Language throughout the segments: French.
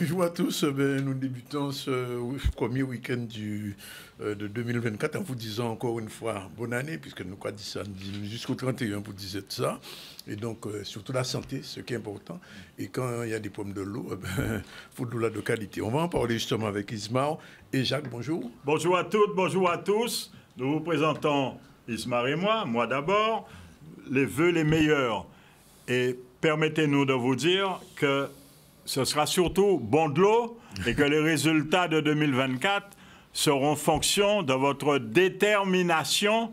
Bonjour à tous. Nous débutons ce premier week-end de 2024 en vous disant encore une fois bonne année, puisque nous avons dit ça jusqu'au 31 pour dire ça. Et donc, surtout la santé, ce qui est important. Et quand il y a des problèmes de l'eau, il faut de l'eau de qualité. On va en parler justement avec Ismar et Jacques. Bonjour. Bonjour à toutes, bonjour à tous. Nous vous présentons, Ismar et moi d'abord, les vœux les meilleurs. Et permettez-nous de vous dire que ce sera surtout bon de l'eau et que les résultats de 2024 seront fonction de votre détermination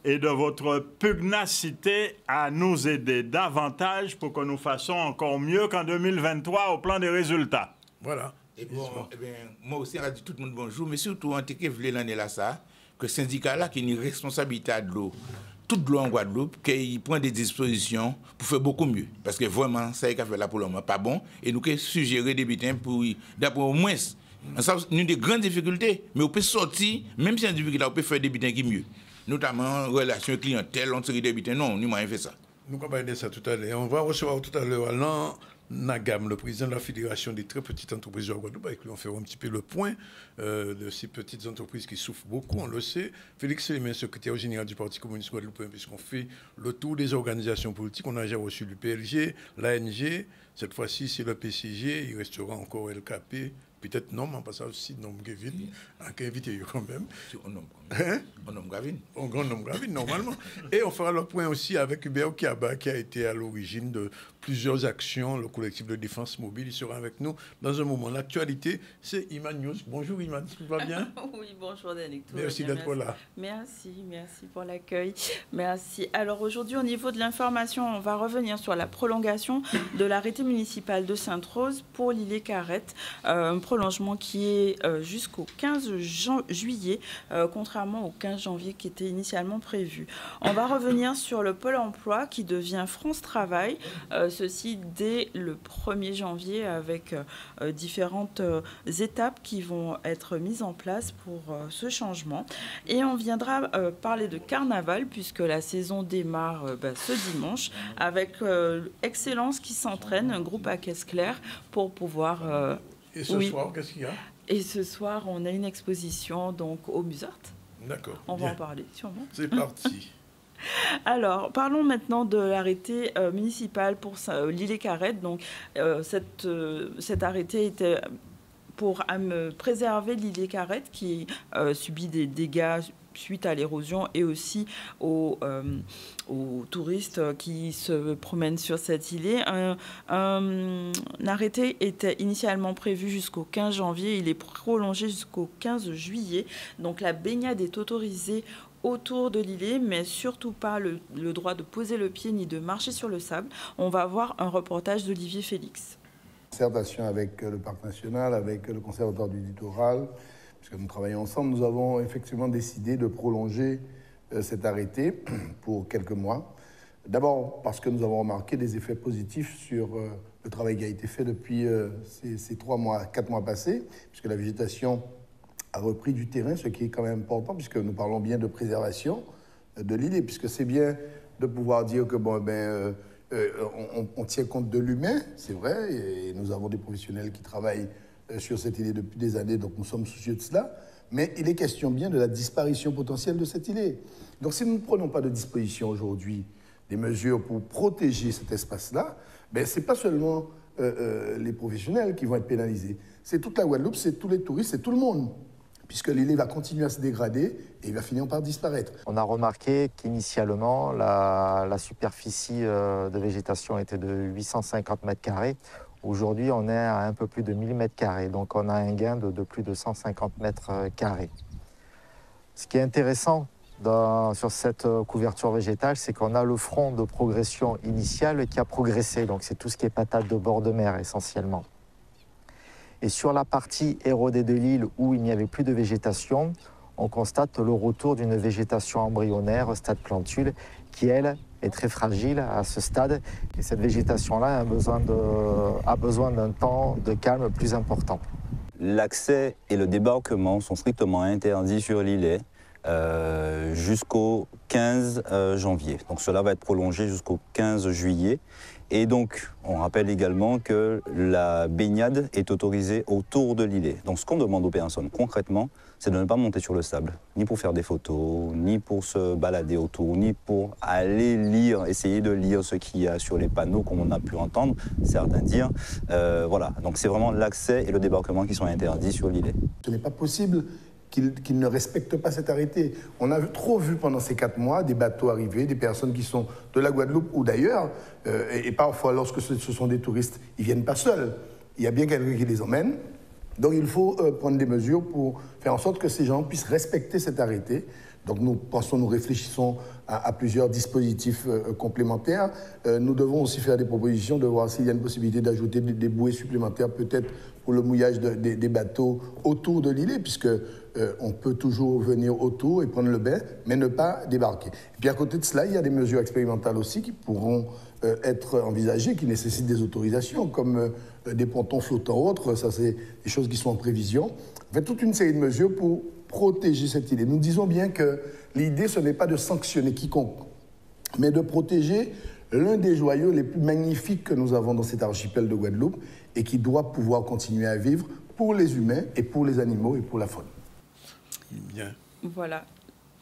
et de votre pugnacité à nous aider davantage pour que nous fassions encore mieux qu'en 2023 au plan des résultats. Voilà. Et bon, moi aussi, on a dit tout le monde bonjour, mais surtout, on t'a voulu l'année là, ça, que le syndicat là, qui a une responsabilité de l'eau, toute l'eau en Guadeloupe, qu'il prend des dispositions pour faire beaucoup mieux. Parce que vraiment, ça qui a fait là pour le moment pas bon. Et nous, qui suggérer des butins pour, d'après au moins, ça, une des grandes difficultés, mais on peut sortir, même si on a une difficulté, on peut faire des butins qui mieux. Notamment, relation clientèle, on série des butins. Non, nous, on fait ça. Nous allons parler de ça tout à l'heure. On va recevoir tout à l'heure Alain Nagam, le président de la Fédération des très petites entreprises de Guadeloupe, avec lui on fait un petit peu le point de ces petites entreprises qui souffrent beaucoup, on le sait. Félix Sélémin, secrétaire général du Parti communiste guadeloupéen, puisqu'on fait le tour des organisations politiques. On a déjà reçu le PLG, l'ANG, cette fois-ci c'est le PCG, il restera encore LKP. Peut-être non, mais on passe aussi nom Gavin, qui est invité quand même. On nomme Gavin. On nomme Gavin, normalement. Et on fera le point aussi avec Hubert Kiaba, qui a été à l'origine de plusieurs actions, le collectif de défense mobile. Il sera avec nous dans un moment. L'actualité, c'est Iman News. Bonjour Iman, tout va bien? Oui, bonjour Danick. Merci d'être là. Merci pour l'accueil. Merci. Alors aujourd'hui, au niveau de l'information, on va revenir sur la prolongation de l'arrêté municipal de Sainte-Rose pour l'îlet-Carrette. Prolongement qui est jusqu'au 15 juillet, contrairement au 15 janvier qui était initialement prévu. On va revenir sur le Pôle emploi qui devient France Travail, ceci dès le 1er janvier avec différentes étapes qui vont être mises en place pour ce changement. Et on viendra parler de carnaval puisque la saison démarre ce dimanche avec Excellence qui s'entraîne, un groupe à caisse claire pour pouvoir... Et ce soir, qu'est-ce qu'il y a? Et ce soir, on a une exposition donc au Musart. D'accord. On va en parler sûrement. C'est parti. Alors, parlons maintenant de l'arrêté municipal pour l'îlet-Carrette. Donc, cet arrêté était pour préserver l'îlet-Carrette qui subit des dégâts suite à l'érosion et aussi aux touristes qui se promènent sur cet îlet. Un arrêté était initialement prévu jusqu'au 15 janvier. Il est prolongé jusqu'au 15 juillet. Donc la baignade est autorisée autour de l'îlet, mais surtout pas le droit de poser le pied ni de marcher sur le sable. On va voir un reportage d'Olivier Félix. Concertation avec le Parc national, avec le Conservatoire du littoral, puisque nous travaillons ensemble, nous avons effectivement décidé de prolonger cet arrêté pour quelques mois. D'abord parce que nous avons remarqué des effets positifs sur le travail qui a été fait depuis ces 4 mois passés, puisque la végétation a repris du terrain, ce qui est quand même important, puisque nous parlons bien de préservation de l'îlet, puisque c'est bien de pouvoir dire que on tient compte de l'humain, c'est vrai, et nous avons des professionnels qui travaillent sur cette îlet depuis des années, donc nous sommes soucieux de cela, mais il est question bien de la disparition potentielle de cette îlet. Donc si nous ne prenons pas de disposition aujourd'hui, des mesures pour protéger cet espace-là, ce n'est pas seulement les professionnels qui vont être pénalisés, c'est toute la Guadeloupe, c'est tous les touristes, c'est tout le monde, puisque l'îlet va continuer à se dégrader et il va finir par disparaître. On a remarqué qu'initialement, la superficie de végétation était de 850 mètres carrés. Aujourd'hui, on est à un peu plus de 1000 mètres carrés, donc on a un gain de plus de 150 mètres carrés. Ce qui est intéressant sur cette couverture végétale, c'est qu'on a le front de progression initiale qui a progressé, donc c'est tout ce qui est patates de bord de mer essentiellement. Et sur la partie érodée de l'île où il n'y avait plus de végétation, on constate le retour d'une végétation embryonnaire, stade plantule, qui, elle, est très fragile à ce stade. Et cette végétation-là a besoin d'un temps de calme plus important. L'accès et le débarquement sont strictement interdits sur l'îlet. jusqu'au 15 janvier. Donc cela va être prolongé jusqu'au 15 juillet. Et donc, on rappelle également que la baignade est autorisée autour de l'îlet. Donc ce qu'on demande aux personnes concrètement, c'est de ne pas monter sur le sable, ni pour faire des photos, ni pour se balader autour, ni pour aller lire, essayer de lire ce qu'il y a sur les panneaux, comme on a pu entendre certains dire. Voilà, donc c'est vraiment l'accès et le débarquement qui sont interdits sur l'îlet. Ce n'est pas possible qu'ils ne respectent pas cet arrêté. On a trop vu pendant ces 4 mois des bateaux arriver, des personnes qui sont de la Guadeloupe ou d'ailleurs, et parfois lorsque ce sont des touristes, ils ne viennent pas seuls. Il y a bien quelqu'un qui les emmène. Donc il faut prendre des mesures pour faire en sorte que ces gens puissent respecter cet arrêté. Donc nous réfléchissons à plusieurs dispositifs complémentaires. Nous devons aussi faire des propositions de voir s'il y a une possibilité d'ajouter des bouées supplémentaires, peut-être pour le mouillage des bateaux autour de l'îlet, puisque on peut toujours venir autour et prendre le bain, mais ne pas débarquer. Et puis à côté de cela, il y a des mesures expérimentales aussi qui pourront être envisagées, qui nécessitent des autorisations, comme des pontons flottants autres. Ça, c'est des choses qui sont en prévision. En fait, toute une série de mesures pour protéger cette île. Et nous disons bien que l'idée, ce n'est pas de sanctionner quiconque, mais de protéger l'un des joyaux les plus magnifiques que nous avons dans cet archipel de Guadeloupe et qui doit pouvoir continuer à vivre pour les humains et pour les animaux et pour la faune. Bien. Voilà.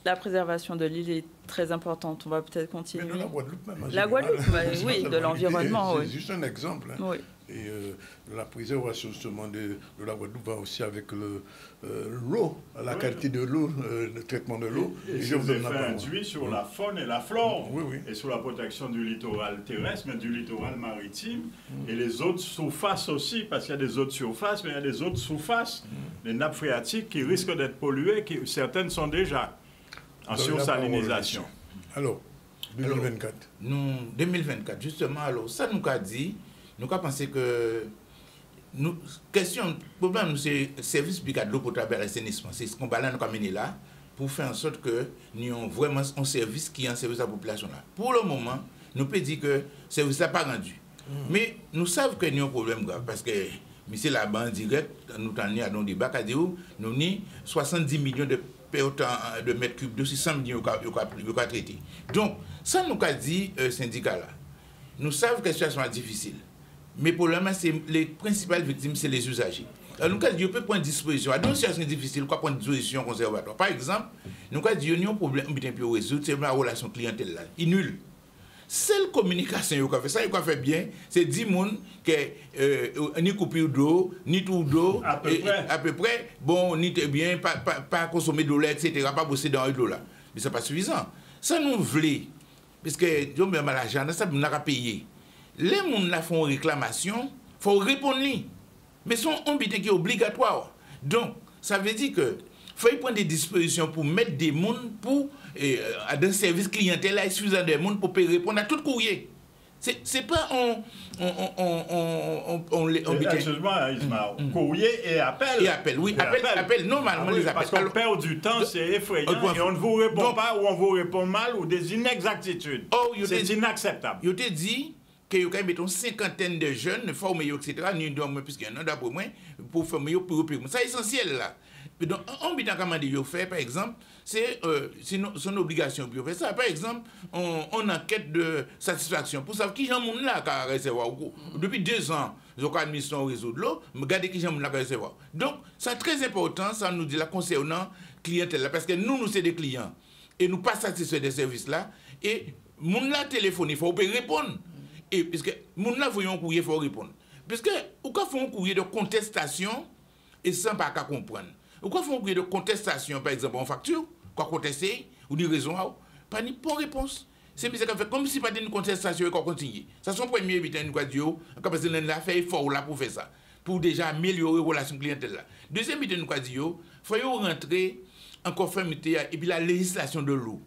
La préservation de l'île est très importante. On va peut-être continuer. Mais de la Guadeloupe même. La Guadeloupe, oui, de l'environnement. C'est juste un exemple. Hein. Oui. Et la préservation justement de la Guadeloupe va aussi avec l'eau, la qualité de l'eau, le traitement de l'eau. Et je vous ai fait induit sur la faune et la flore, et sur la protection du littoral terrestre, mais du littoral maritime, et les autres surfaces aussi, parce qu'il y a des autres surfaces, mais il y a des autres surfaces, les nappes phréatiques qui risquent d'être polluées, certaines sont déjà en sursalinisation. Alors, 2024. Nous, 2024, justement, alors, ça nous a dit, nous avons pensé que le problème, c'est le service public de l'eau potable et l'assainissement. C'est ce qu'on va mener là pour faire en sorte que nous ayons vraiment un service qui est un service à la population là. Pour le moment, nous pouvons dire que le service n'a pas rendu. Mais nous savons que nous avons un problème grave parce que monsieur la banque direct, nous avons un débat qui dit nous avons 70 millions de mètres cubes, de 600 millions de traités. Donc, ça nous a dit syndicat là. Nous savons que la situation est difficile. Mais pour le moment, les principales victimes, c'est les usagers. Alors, nous avons dit qu'on peut prendre disposition. Dans une situation difficile, on peut prendre disposition conservatoire. Par exemple, nous avons dit qu'il y a un problème qui peut résoudre, c'est la relation clientèle là. Il est nul. Seule communication qu'on fait, ça qu'on fait bien, c'est 10 personnes qui ni coupure d'eau, ni tout d'eau, à peu près, bon, ni bien, pas consommer de l'eau, etc., pas bosser dans l'eau là. Mais ce n'est pas suffisant. Ça nous voulait, parce que nous avons l'argent, ça nous avons payé. Les gens font réclamation, il faut répondre. Mais c'est un but qui est obligatoire. Donc, ça veut dire que faut prendre des dispositions pour mettre des gens pour dans service clientèle là, suffisant de monde pour répondre à tout courrier. C'est pas excuse-moi, Ismaël, courrier et appel. Et appel, oui, appel normalement les appels. Parce qu'on perd du temps, c'est effrayant, et on ne vous répond pas, ou on vous répond mal, ou des inexactitudes. C'est inacceptable. Je te dis que vous avez une cinquantaine de jeunes formés, etc., nous dormons plus qu'un an d'après moi, pour former, pour ça c'est essentiel là. Donc, on peut dire faire, par exemple, c'est son obligation pour faire ça. Par exemple, on enquête de satisfaction pour savoir qui j'en monde là qui a recevoir. Depuis 2 ans, ils ont administré un réseau de l'eau, mais regardez qui j'en monde là qui a recevoir. Donc, c'est très important, ça nous dit là concernant clientèle là, parce que nous c'est des clients et nous pas satisfaits des services là et monde là téléphone, il faut répondre. Et puisque monde là voyons un courrier, il faut répondre. Puisque ou quand font un courrier de contestation et sans pas qu'à comprendre. Pourquoi faut un courrier de contestation, par exemple, en facture, quoi contester, ou des raisons, pas ni pour réponse. C'est comme si pas une contestation et qu'on continue. Ça, c'est son premier évitement, nous avons dit, parce que nous avons fait effort là pour faire ça, pour déjà améliorer la relation clientèle là. Deuxième évitement, nous avons dit, il faut rentrer en conformité et puis la législation de l'eau.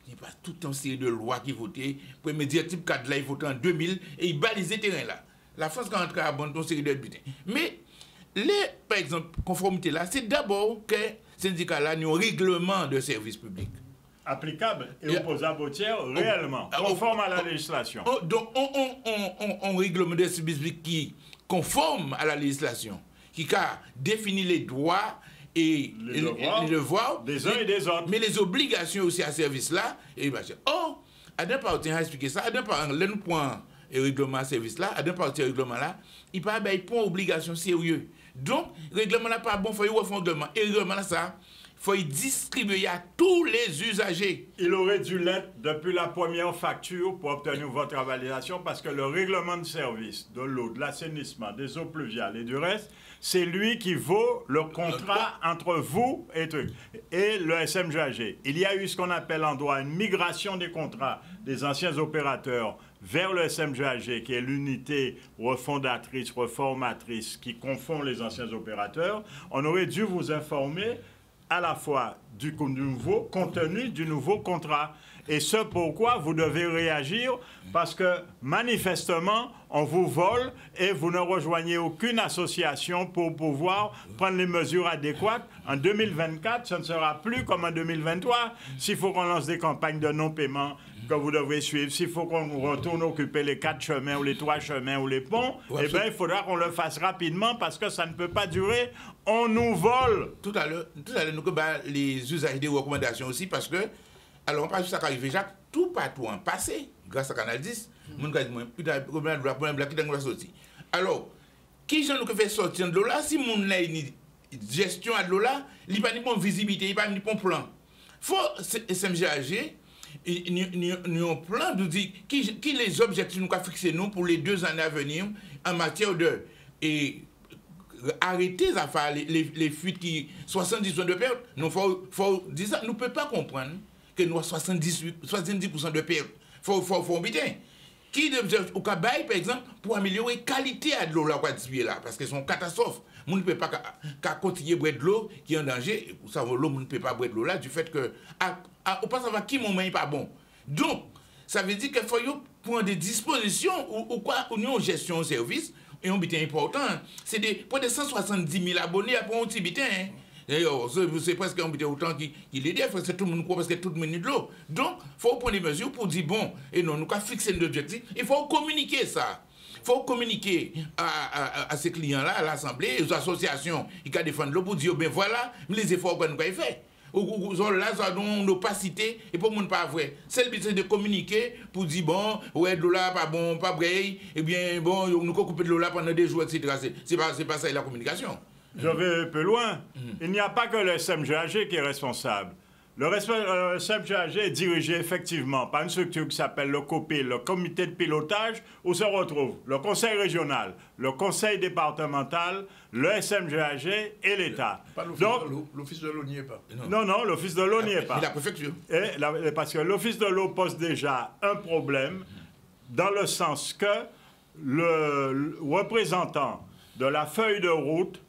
Il n'y a pas tout un série de lois qui votent. Pour le directive 4 là, il vote en 2000 et il balise le terrain là. La France, quand rentre à abandonner une série de bulletins. Mais par exemple, conformité là, c'est d'abord que le syndicat là a un règlement de service public. Applicable et opposable au tiers réellement, conforme à la législation. Donc, on règlement de service public qui conforme à la législation, qui a défini les droits et les devoirs des uns et des autres. Mais les obligations aussi à ce service-là, et à d'un parti, on a expliqué ça, à d'un parti, là, nous prenons le règlement à service-là, à d'un parti, le règlement-là, il pas obligation sérieuse. Donc, le règlement là pas bon, il faut y avoir un règlement. Et le règlement là, ça, il faut y distribuer à tous les usagers. Il aurait dû l'être depuis la première facture pour obtenir votre validation parce que le règlement de service de l'eau, de l'assainissement, des eaux pluviales et du reste, c'est lui qui vaut le contrat entre vous et le SMGAG. Il y a eu ce qu'on appelle en droit une migration des contrats des anciens opérateurs vers le SMGAG, qui est l'unité refondatrice, reformatrice, qui confond les anciens opérateurs. On aurait dû vous informer à la fois du nouveau contenu du nouveau contrat. Et ce pourquoi vous devez réagir, parce que manifestement, on vous vole et vous ne rejoignez aucune association pour pouvoir prendre les mesures adéquates. En 2024, ce ne sera plus comme en 2023. S'il faut qu'on lance des campagnes de non-paiement que vous devrez suivre, s'il faut qu'on retourne occuper les 4 chemins ou les 3 chemins ou les ponts, eh bien, il faudra qu'on le fasse rapidement parce que ça ne peut pas durer. On nous vole. Tout à l'heure, nous les usagers des recommandations aussi parce que, alors on parle de ça qui arrive déjà tout partout en passé, grâce à Canal 10, mon gars, alors, qui j'en nous fait sortir de l'eau là, si mon a une gestion de l'eau là, il n'y a pas ni bonne visibilité, il n'y a pas ni bon plan. Faut SMGAG, nous avons un plan de dire qui les objectifs nous avons fixés nous pour les 2 années à venir en matière de arrêter les fuites qui 70% de perte. Nous faut dire ça. Nous ne pouvons pas comprendre que nous avons 70% de perte. Faut bien. Qui au Cabaye, par exemple, pour améliorer la qualité de l'eau là, parce que c'est une catastrophe. On ne peut pas continuer à boire de l'eau qui est en danger. Vous savez, l'eau, on ne peut pas boire de l'eau là du fait que on passe à qui moment n'est pas bon. Donc, ça veut dire qu'il faut prendre des dispositions ou une gestion au service. Et un bitin important, c'est pour des 170 000 abonnés pour un petit bitin. D'ailleurs, c'est presque un bitin autant qu'il est dit, parce que tout le monde croit parce que tout le monde est de l'eau. Donc, il faut prendre des mesures pour dire, bon, et non, nous avons fixé nos objectifs, il faut communiquer ça. Il faut communiquer à ces clients-là, à l'Assemblée, aux associations qui défendent l'eau pour dire, ben voilà, les efforts que nous avons faits. Là, ça donne une opacité et pour le monde pas vrai. C'est le but de communiquer pour dire bon, ouais, de l'eau là, pas bon, pas vrai, et bien bon, nous avons coupé de l'eau là pendant des jours, etc. C'est pas ça la communication. Je vais un peu loin. Il n'y a pas que le SMGAG qui est responsable. Le SMGAG est dirigé effectivement par une structure qui s'appelle le COPIL, le comité de pilotage, où se retrouvent le conseil régional, le conseil départemental, le SMGAG et l'État. L'office de l'eau n'y est pas. Non, l'office de l'eau n'y est pas. Et la préfecture. Parce que l'office de l'eau pose déjà un problème dans le sens que le représentant de la feuille de route,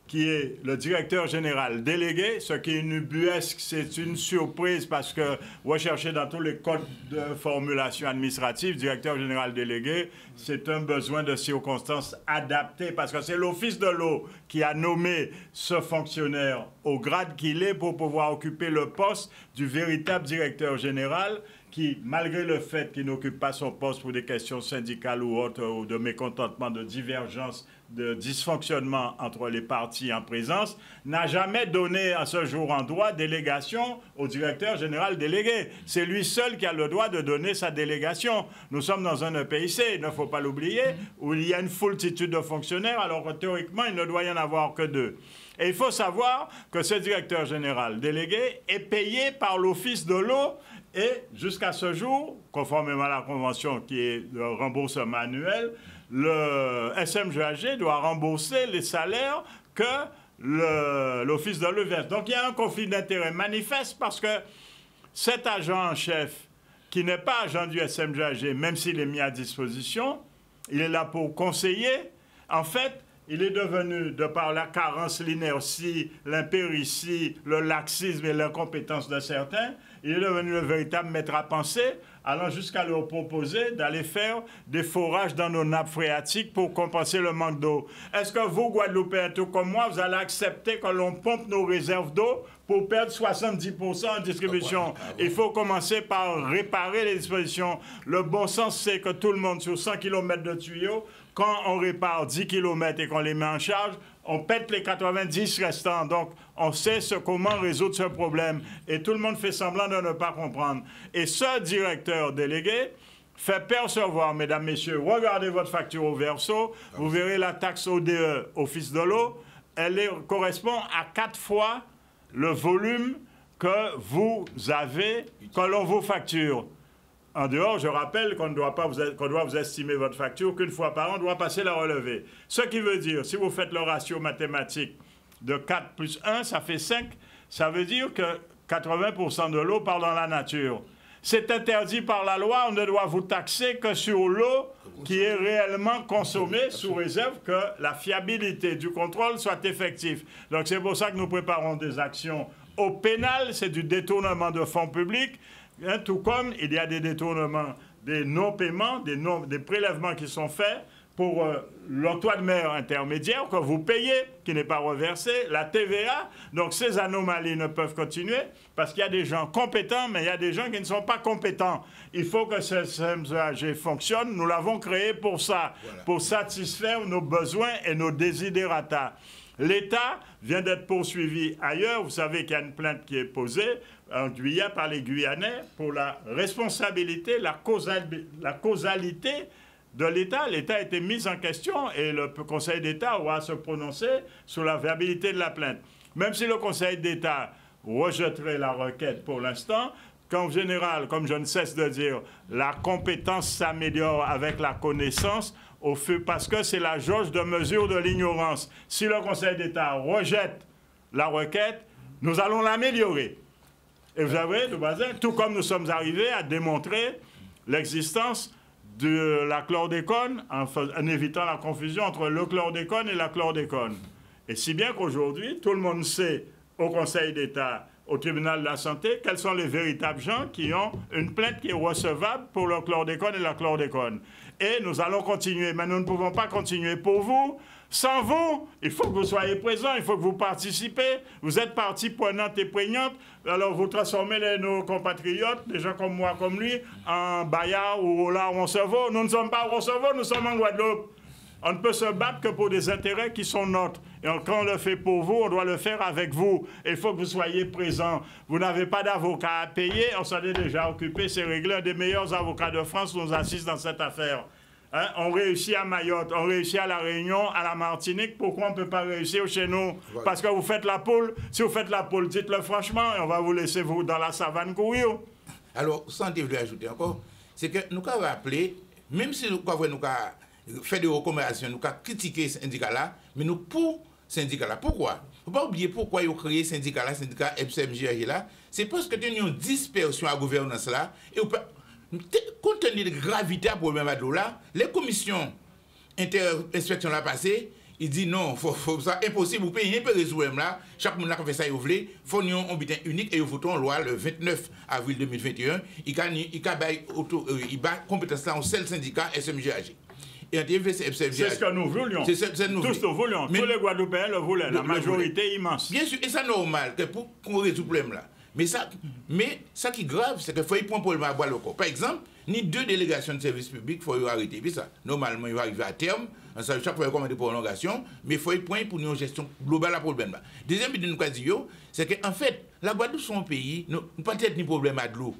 qui est le directeur général délégué, ce qui est une ubuesque, c'est une surprise parce que recherché dans tous les codes de formulation administrative, directeur général délégué, c'est un besoin de circonstances adaptées parce que c'est l'Office de l'eau qui a nommé ce fonctionnaire au grade qu'il est pour pouvoir occuper le poste du véritable directeur général qui, malgré le fait qu'il n'occupe pas son poste pour des questions syndicales ou autres, ou de mécontentement, de divergence, de dysfonctionnement entre les partis en présence, n'a jamais donné à ce jour en droit délégation au directeur général délégué. C'est lui seul qui a le droit de donner sa délégation. Nous sommes dans un EPIC, il ne faut pas l'oublier, où il y a une foultitude de fonctionnaires, alors que théoriquement, il ne doit y en avoir que 2. Et il faut savoir que ce directeur général délégué est payé par l'Office de l'eau et jusqu'à ce jour, conformément à la convention qui est le remboursement annuel, le SMGAG doit rembourser les salaires que l'Office de l'eau verse. Donc il y a un conflit d'intérêts manifeste parce que cet agent en chef, qui n'est pas agent du SMGAG, même s'il est mis à disposition, il est là pour conseiller. En fait, il est devenu, de par la carence, l'inertie, l'impéritie, le laxisme et l'incompétence de certains, il est devenu le véritable maître à penser, allant jusqu'à leur proposer d'aller faire des forages dans nos nappes phréatiques pour compenser le manque d'eau. Est-ce que vous, Guadeloupéens, tout comme moi, vous allez accepter que l'on pompe nos réserves d'eau pour perdre 70% en distribution? Il faut commencer par réparer les dispositions. Le bon sens, c'est que tout le monde, sur 100 km de tuyaux, quand on répare 10 km et qu'on les met en charge, on pète les 90 restants. Donc, on sait comment résoudre ce problème. Et tout le monde fait semblant de ne pas comprendre. Et ce directeur délégué fait percevoir, mesdames, messieurs, regardez votre facture au verso, vous verrez la taxe ODE, Office de l'eau, elle correspond à 4 fois le volume que vous avez, que l'on vous facture. En dehors, je rappelle qu'on doit vous estimer votre facture qu'une fois par an, on doit passer la relevée. Ce qui veut dire, si vous faites le ratio mathématique de 4 plus 1, ça fait 5, ça veut dire que 80% de l'eau part dans la nature. C'est interdit par la loi, on ne doit vous taxer que sur l'eau qui est réellement consommée, sous réserve que la fiabilité du contrôle soit effective. Donc c'est pour ça que nous préparons des actions au pénal, c'est du détournement de fonds publics, hein, tout comme il y a des détournements, des non-paiements, des prélèvements qui sont faits pour l'octroi de mer intermédiaire que vous payez, qui n'est pas reversé, la TVA. Donc ces anomalies ne peuvent continuer parce qu'il y a des gens compétents, mais il y a des gens qui ne sont pas compétents. Il faut que ce SEMSEAG fonctionne. Nous l'avons créé pour ça, pour satisfaire nos besoins et nos desiderata. L'État vient d'être poursuivi ailleurs. Vous savez qu'il y a une plainte qui est posée en Guyane par les Guyanais pour la responsabilité, la causalité de l'État. L'État a été mis en question et le Conseil d'État va se prononcer sur la viabilité de la plainte. Même si le Conseil d'État rejetterait la requête pour l'instant, qu'en général, comme je ne cesse de dire, la compétence s'améliore avec la connaissance, parce que c'est la jauge de mesure de l'ignorance. Si le Conseil d'État rejette la requête, nous allons l'améliorer. Et vous savez, tout comme nous sommes arrivés à démontrer l'existence de la chlordécone en évitant la confusion entre le chlordécone et la chlordécone. Et si bien qu'aujourd'hui, tout le monde sait au Conseil d'État, au tribunal de la santé, quels sont les véritables gens qui ont une plainte qui est recevable pour le chlordécone et la chlordécone. Et nous allons continuer, mais nous ne pouvons pas continuer pour vous. Sans vous, il faut que vous soyez présents, il faut que vous participez. Vous êtes partie prenante et prégnante, alors vous transformez nos compatriotes, des gens comme moi, comme lui, en Bayard ou là où on se vaut. Nous ne sommes pas au Kosovo, nous sommes en Guadeloupe. On ne peut se battre que pour des intérêts qui sont nôtres. Et quand on le fait pour vous, on doit le faire avec vous. Et il faut que vous soyez présents. Vous n'avez pas d'avocat à payer, on s'en est déjà occupé, c'est réglé. Un des meilleurs avocats de France nous assiste dans cette affaire. Hein? On réussit à Mayotte, on réussit à La Réunion, à la Martinique. Pourquoi on ne peut pas réussir chez nous? Parce que vous faites la poule. Si vous faites la poule, dites-le franchement, et on va vous laisser vous dans la savane courir. Alors, sans développer ajouter encore, c'est que nous avons rappelé, même si nous avons fait des recommandations, nous avons critiqué ce syndicat-là, mais nous pour ce syndicat-là. Pourquoi? Il ne faut pas oublier pourquoi ils ont créé ce syndicat-là, le syndicat FCMJAG là. C'est parce que nous avons une dispersion à la gouvernance là. Et compte tenu de la gravité du problème de l'eau là, les commissions inter-inspection là passées, ils disent non, c'est impossible, vous payez un peu les problèmes là. Chaque monde qui fait ça, il veut, faut un bulletin unique et ils votent en loi le 29 avril 2021. Il a compétence là, un seul syndicat SMGAG. Et c'est ce que nous voulions. Tous nous voulions. Tous les Guadeloupéens le voulaient. La majorité immense. Bien sûr, et c'est normal que pour qu'on résout le problème là. Mais ça qui est grave, c'est qu'il faut y prendre pour le mal à boire le corps. Par exemple, ni 2 délégations de services publics, il faut y arrêter. Puis ça, normalement, il va arriver à terme. Chaque fois, il faut commander pour prolongation. Mais il faut y prendre pour une gestion globale à problème là. Deuxième idée de nous, c'est qu'en fait, la Guadeloupe, c'est un pays, nous pas peut-être ni problème à de l'eau.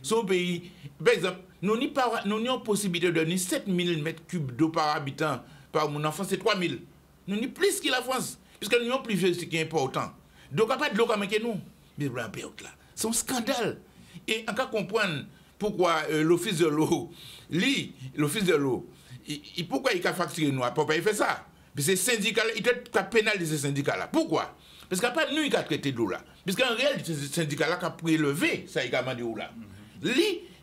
Son pays, par exemple, nous n'avons possibilité de donner 7000 m3 d'eau par habitant par mon enfant, c'est 3000. Nous n'avons plus que la France, puisque nous avons plus de ce qui est important. Donc, il n'y a pas de l'eau comme nous. Mais là, c'est un scandale. Et on peut comprendre pourquoi l'Office de l'eau, pourquoi il a facturé nous, pourquoi il fait ça? Parce que ces syndicats, il a pénalisé ces syndicats-là. Pourquoi? Parce qu'il n'y a pas de nous qui a traité de l'eau là. Puisqu'en réalité, ces syndicats-là qui a prélevé, ça, il a demandé où là.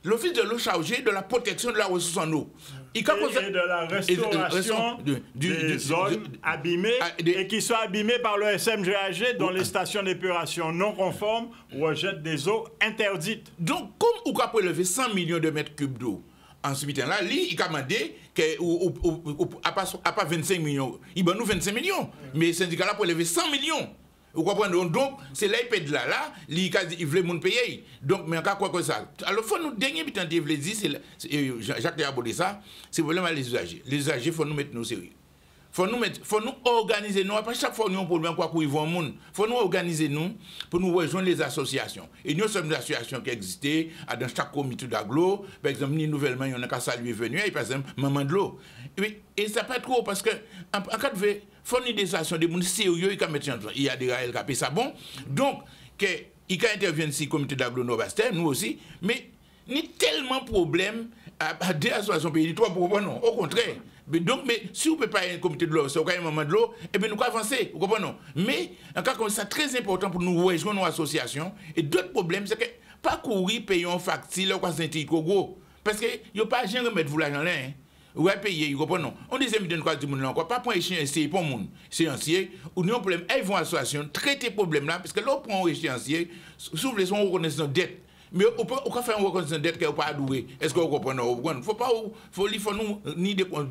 L'Office de l'eau chargé de la protection de la ressource en eau. Et de la restauration des zones abîmées et qui sont abîmées par le SMGAG dont les stations d'épuration non conformes rejettent des eaux interdites. Donc, comme on a prélevé 100 millions de mètres cubes d'eau, en ce temps-là, il a demandé à pas 25 millions. Il va nous 25 millions. Mais le syndicat-là prélevé 100 millions. Vous comprenez? Donc, c'est là, il paie de là, il veut mon payer. Donc, mais encore quoi que ça. Alors, il faut nous, dernier temps, il veut dire, Jacques a abordé ça, c'est vraiment les usagers. Les usagers, il faut nous mettre nos sérieux. faut nous organiser nous. Après chaque fois nous avons un problème quoi pour y voir monde. Faut nous organiser nous pour nous rejoindre les associations. Et nous sommes des associations qui existent dans chaque comité d'agglo. Par exemple, ni nouvellement il y en a qu'à saluer venu et par exemple maman de l'eau. Et ça pas trop parce que en cas de faut une des associations des monde sérieux qui mettre en place. Il y a des rails qui ça bon. Donc que il interviennent si comité d'agglo Nord-Bastel, nous aussi, mais ni tellement problème à des associations pays, trois problèmes non, au contraire. Mais si vous ne pouvez pas un comité de l'eau, si vous avez un moment de l'eau, et bien nous pouvons avancer, vous comprenez? Mais en cas comme ça, très important pour nous rejoindre nos associations. Et d'autres problèmes, c'est que pas courir, payer un facture, quoi, c'est un titre gros. Parce que il n'y a pas de remettre vous l'argent là. Vous allez payer, vous comprenez? On dit que quoi du monde là encore, pas pour échéancier pour le monde. Séancier, ou nous un problème, ils vont à l'association, traiter problème là, parce que là, on prend un échéancier, souvent les gens reconnaissent notre dette. Mais on peut faire une reconnaissance de dette qui n'est pas adouée. Est-ce que vous comprenez? Faut nous ni des bon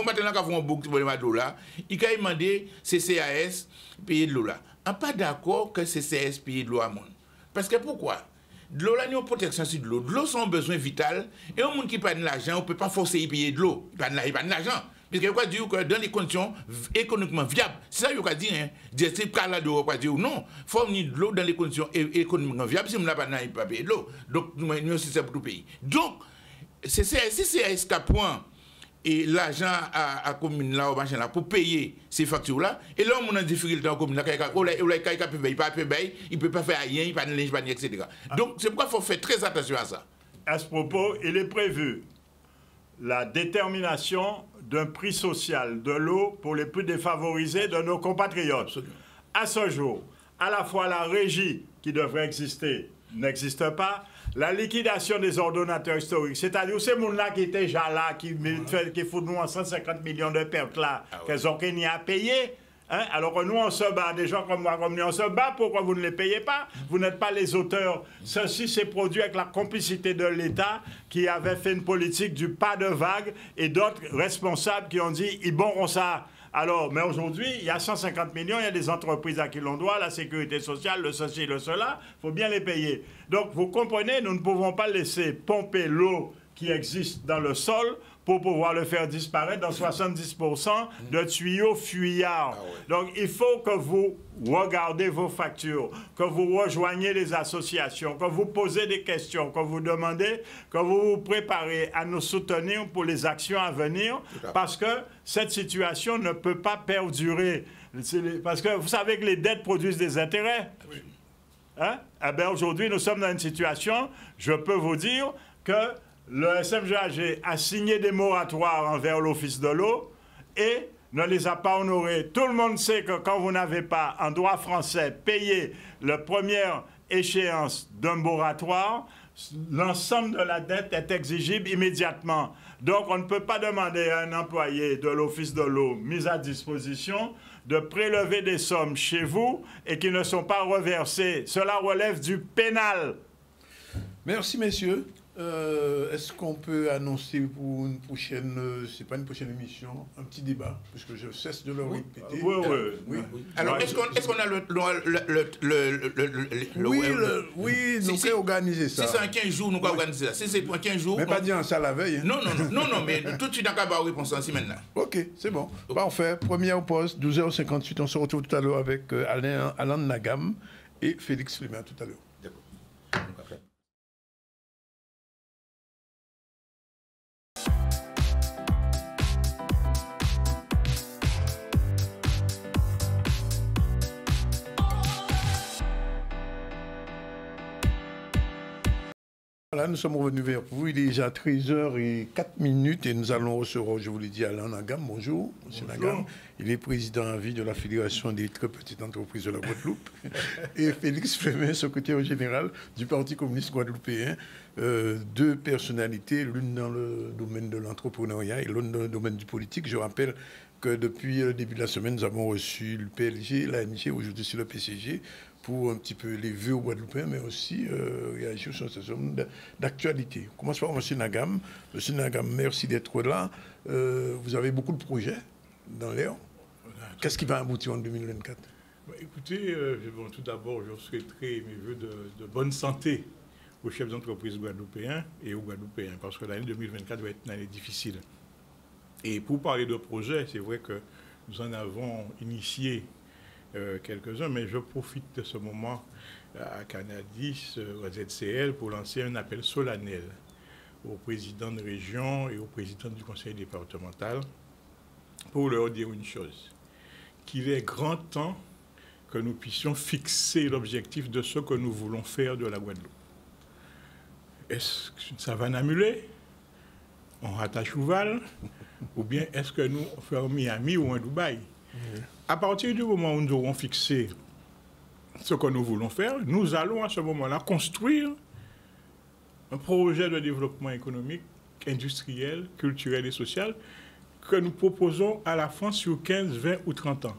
matin là quand on beaucoup de l'eau là, il a demandé CCAS payer de l'eau là. On pas d'accord que CCAS paye de l'eau à monde. Parce que pourquoi? De l'eau là, il y a une protection sur de l'eau. De l'eau, c'est un besoin vital. Et un monde qui n'a pas de l'argent, on ne peut pas forcer à payer de l'eau. Il n'a pas de l'argent. Parce qu'il dire que dans les conditions économiquement viables, c'est ça qu'il faut dire, hein. C'est pas là de dire non. Il faut venir de l'eau dans les conditions économiquement viables. Si on n'a pas payer de l'eau. Donc, nous, c'est pour tout pays. Donc, c'est ce point et l'argent à la commune là, au machin là, pour payer ces factures-là. Et là, on a une difficulté en commune là, il ne peut pas faire rien, il ne peut pas linge, etc. Donc, c'est pourquoi il faut faire très attention à ça. À ce propos, il est prévu la détermination d'un prix social de l'eau pour les plus défavorisés de nos compatriotes. Absolument. À ce jour, à la fois la régie qui devrait exister n'existe pas, la liquidation des ordonnateurs historiques, c'est-à-dire ces gens-là qui étaient déjà là, qui foutent nous en 150 millions de pertes là, qu'elles ont rien à payer. Hein? Alors que nous, on se bat, des gens comme moi, comme nous, on se bat, pourquoi vous ne les payez pas? Vous n'êtes pas les auteurs. Ceci s'est produit avec la complicité de l'État qui avait fait une politique du pas de vague et d'autres responsables qui ont dit, ils bonront ça. Alors, mais aujourd'hui, il y a 150 millions, il y a des entreprises à qui l'on doit, la sécurité sociale, le ceci, le cela, il faut bien les payer. Donc, vous comprenez, nous ne pouvons pas laisser pomper l'eau qui existe dans le sol pour pouvoir le faire disparaître dans 70% de tuyaux fuyards. Donc, il faut que vous regardez vos factures, que vous rejoignez les associations, que vous posez des questions, que vous demandez, que vous vous préparez à nous soutenir pour les actions à venir, parce que cette situation ne peut pas perdurer. Parce que vous savez que les dettes produisent des intérêts. Hein? Eh bien, aujourd'hui, nous sommes dans une situation, je peux vous dire que le SMGAG a signé des moratoires envers l'Office de l'eau et ne les a pas honorés. Tout le monde sait que quand vous n'avez pas, en droit français, payé la première échéance d'un moratoire, l'ensemble de la dette est exigible immédiatement. Donc, on ne peut pas demander à un employé de l'Office de l'eau mis à disposition de prélever des sommes chez vous et qui ne sont pas reversées. Cela relève du pénal. Merci, messieurs. Est-ce qu'on peut annoncer pour une prochaine, c'est pas une prochaine émission, un petit débat, puisque je cesse de le répéter. Oui. Alors, est-ce qu'on a oui, nous pouvons organiser ça. Si c'est en 15 jours, nous pouvons organiser ça. Si c'est pour 15 jours... Mais pas dire ça la veille. Hein. Non, mais tout de suite, on va réponse en semaine là. Ok, c'est bon. Parfait. Première pause, 12h58. On se retrouve tout à l'heure avec Alain Nagam et Félix Flemer tout à l'heure. D'accord. Voilà, nous sommes revenus vers vous. Il est déjà 13h04 et nous allons recevoir, je vous l'ai dit, Alain Nagam. Bonjour, M. Nagam. Il est président à vie de la Fédération des très petites entreprises de la Guadeloupe. Et Félix Flemer, secrétaire général du Parti communiste guadeloupéen. Deux personnalités, l'une dans le domaine de l'entrepreneuriat et l'autre dans le domaine du politique. Je rappelle que depuis le début de la semaine, nous avons reçu le PLG, l'ANG, aujourd'hui sur le PCG, pour un petit peu les vœux aux Guadeloupéens, mais aussi réagir sur ce genre d'actualité. On commence par M. Nagam. M. Nagam, merci d'être là. Vous avez beaucoup de projets dans l'air. Qu'est-ce qui va aboutir en 2024 ? Écoutez, tout d'abord, je souhaiterais mes vœux de bonne santé aux chefs d'entreprise guadeloupéens et aux Guadeloupéens, parce que l'année 2024 va être une année difficile. Et pour parler de projets, c'est vrai que nous en avons initié quelques-uns, mais je profite de ce moment à Canadis, au ZCL, pour lancer un appel solennel aux présidents de région et aux présidents du conseil départemental pour leur dire une chose, qu'il est grand temps que nous puissions fixer l'objectif de ce que nous voulons faire de la Guadeloupe. Est-ce que ça va n'amuler? On rattache Ouval? Ou bien est-ce que nous faisons Miami ou un Dubaï? À partir du moment où nous aurons fixé ce que nous voulons faire, nous allons à ce moment-là construire un projet de développement économique, industriel, culturel et social que nous proposons à la France sur 15, 20 ou 30 ans.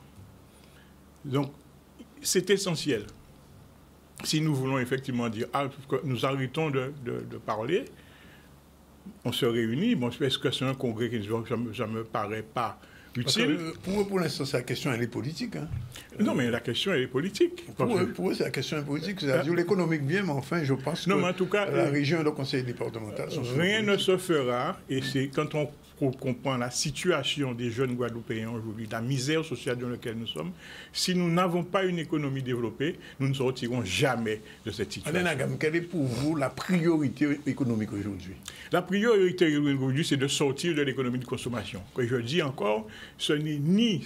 Donc, c'est essentiel. Si nous voulons effectivement dire, que nous arrêtons de parler, on se réunit. Bon, est-ce que c'est un congrès qui ça me paraît pas utile? Pour l'instant, la question, elle est politique. Hein. Non, mais la question, elle est politique. Pour eux, c'est la question politique. C'est-à-dire l'économique bien, mais enfin, je pense que en tout cas, la région et le conseil départemental sont rien ne se fera, et c'est quand on comprend la situation des jeunes Guadeloupéens aujourd'hui, la misère sociale dans laquelle nous sommes, si nous n'avons pas une économie développée, nous ne sortirons jamais de cette situation. Alain Nagam, quelle est pour vous la priorité économique aujourd'hui? La priorité aujourd'hui, c'est de sortir de l'économie de consommation. Que je dis encore, ce n'est ni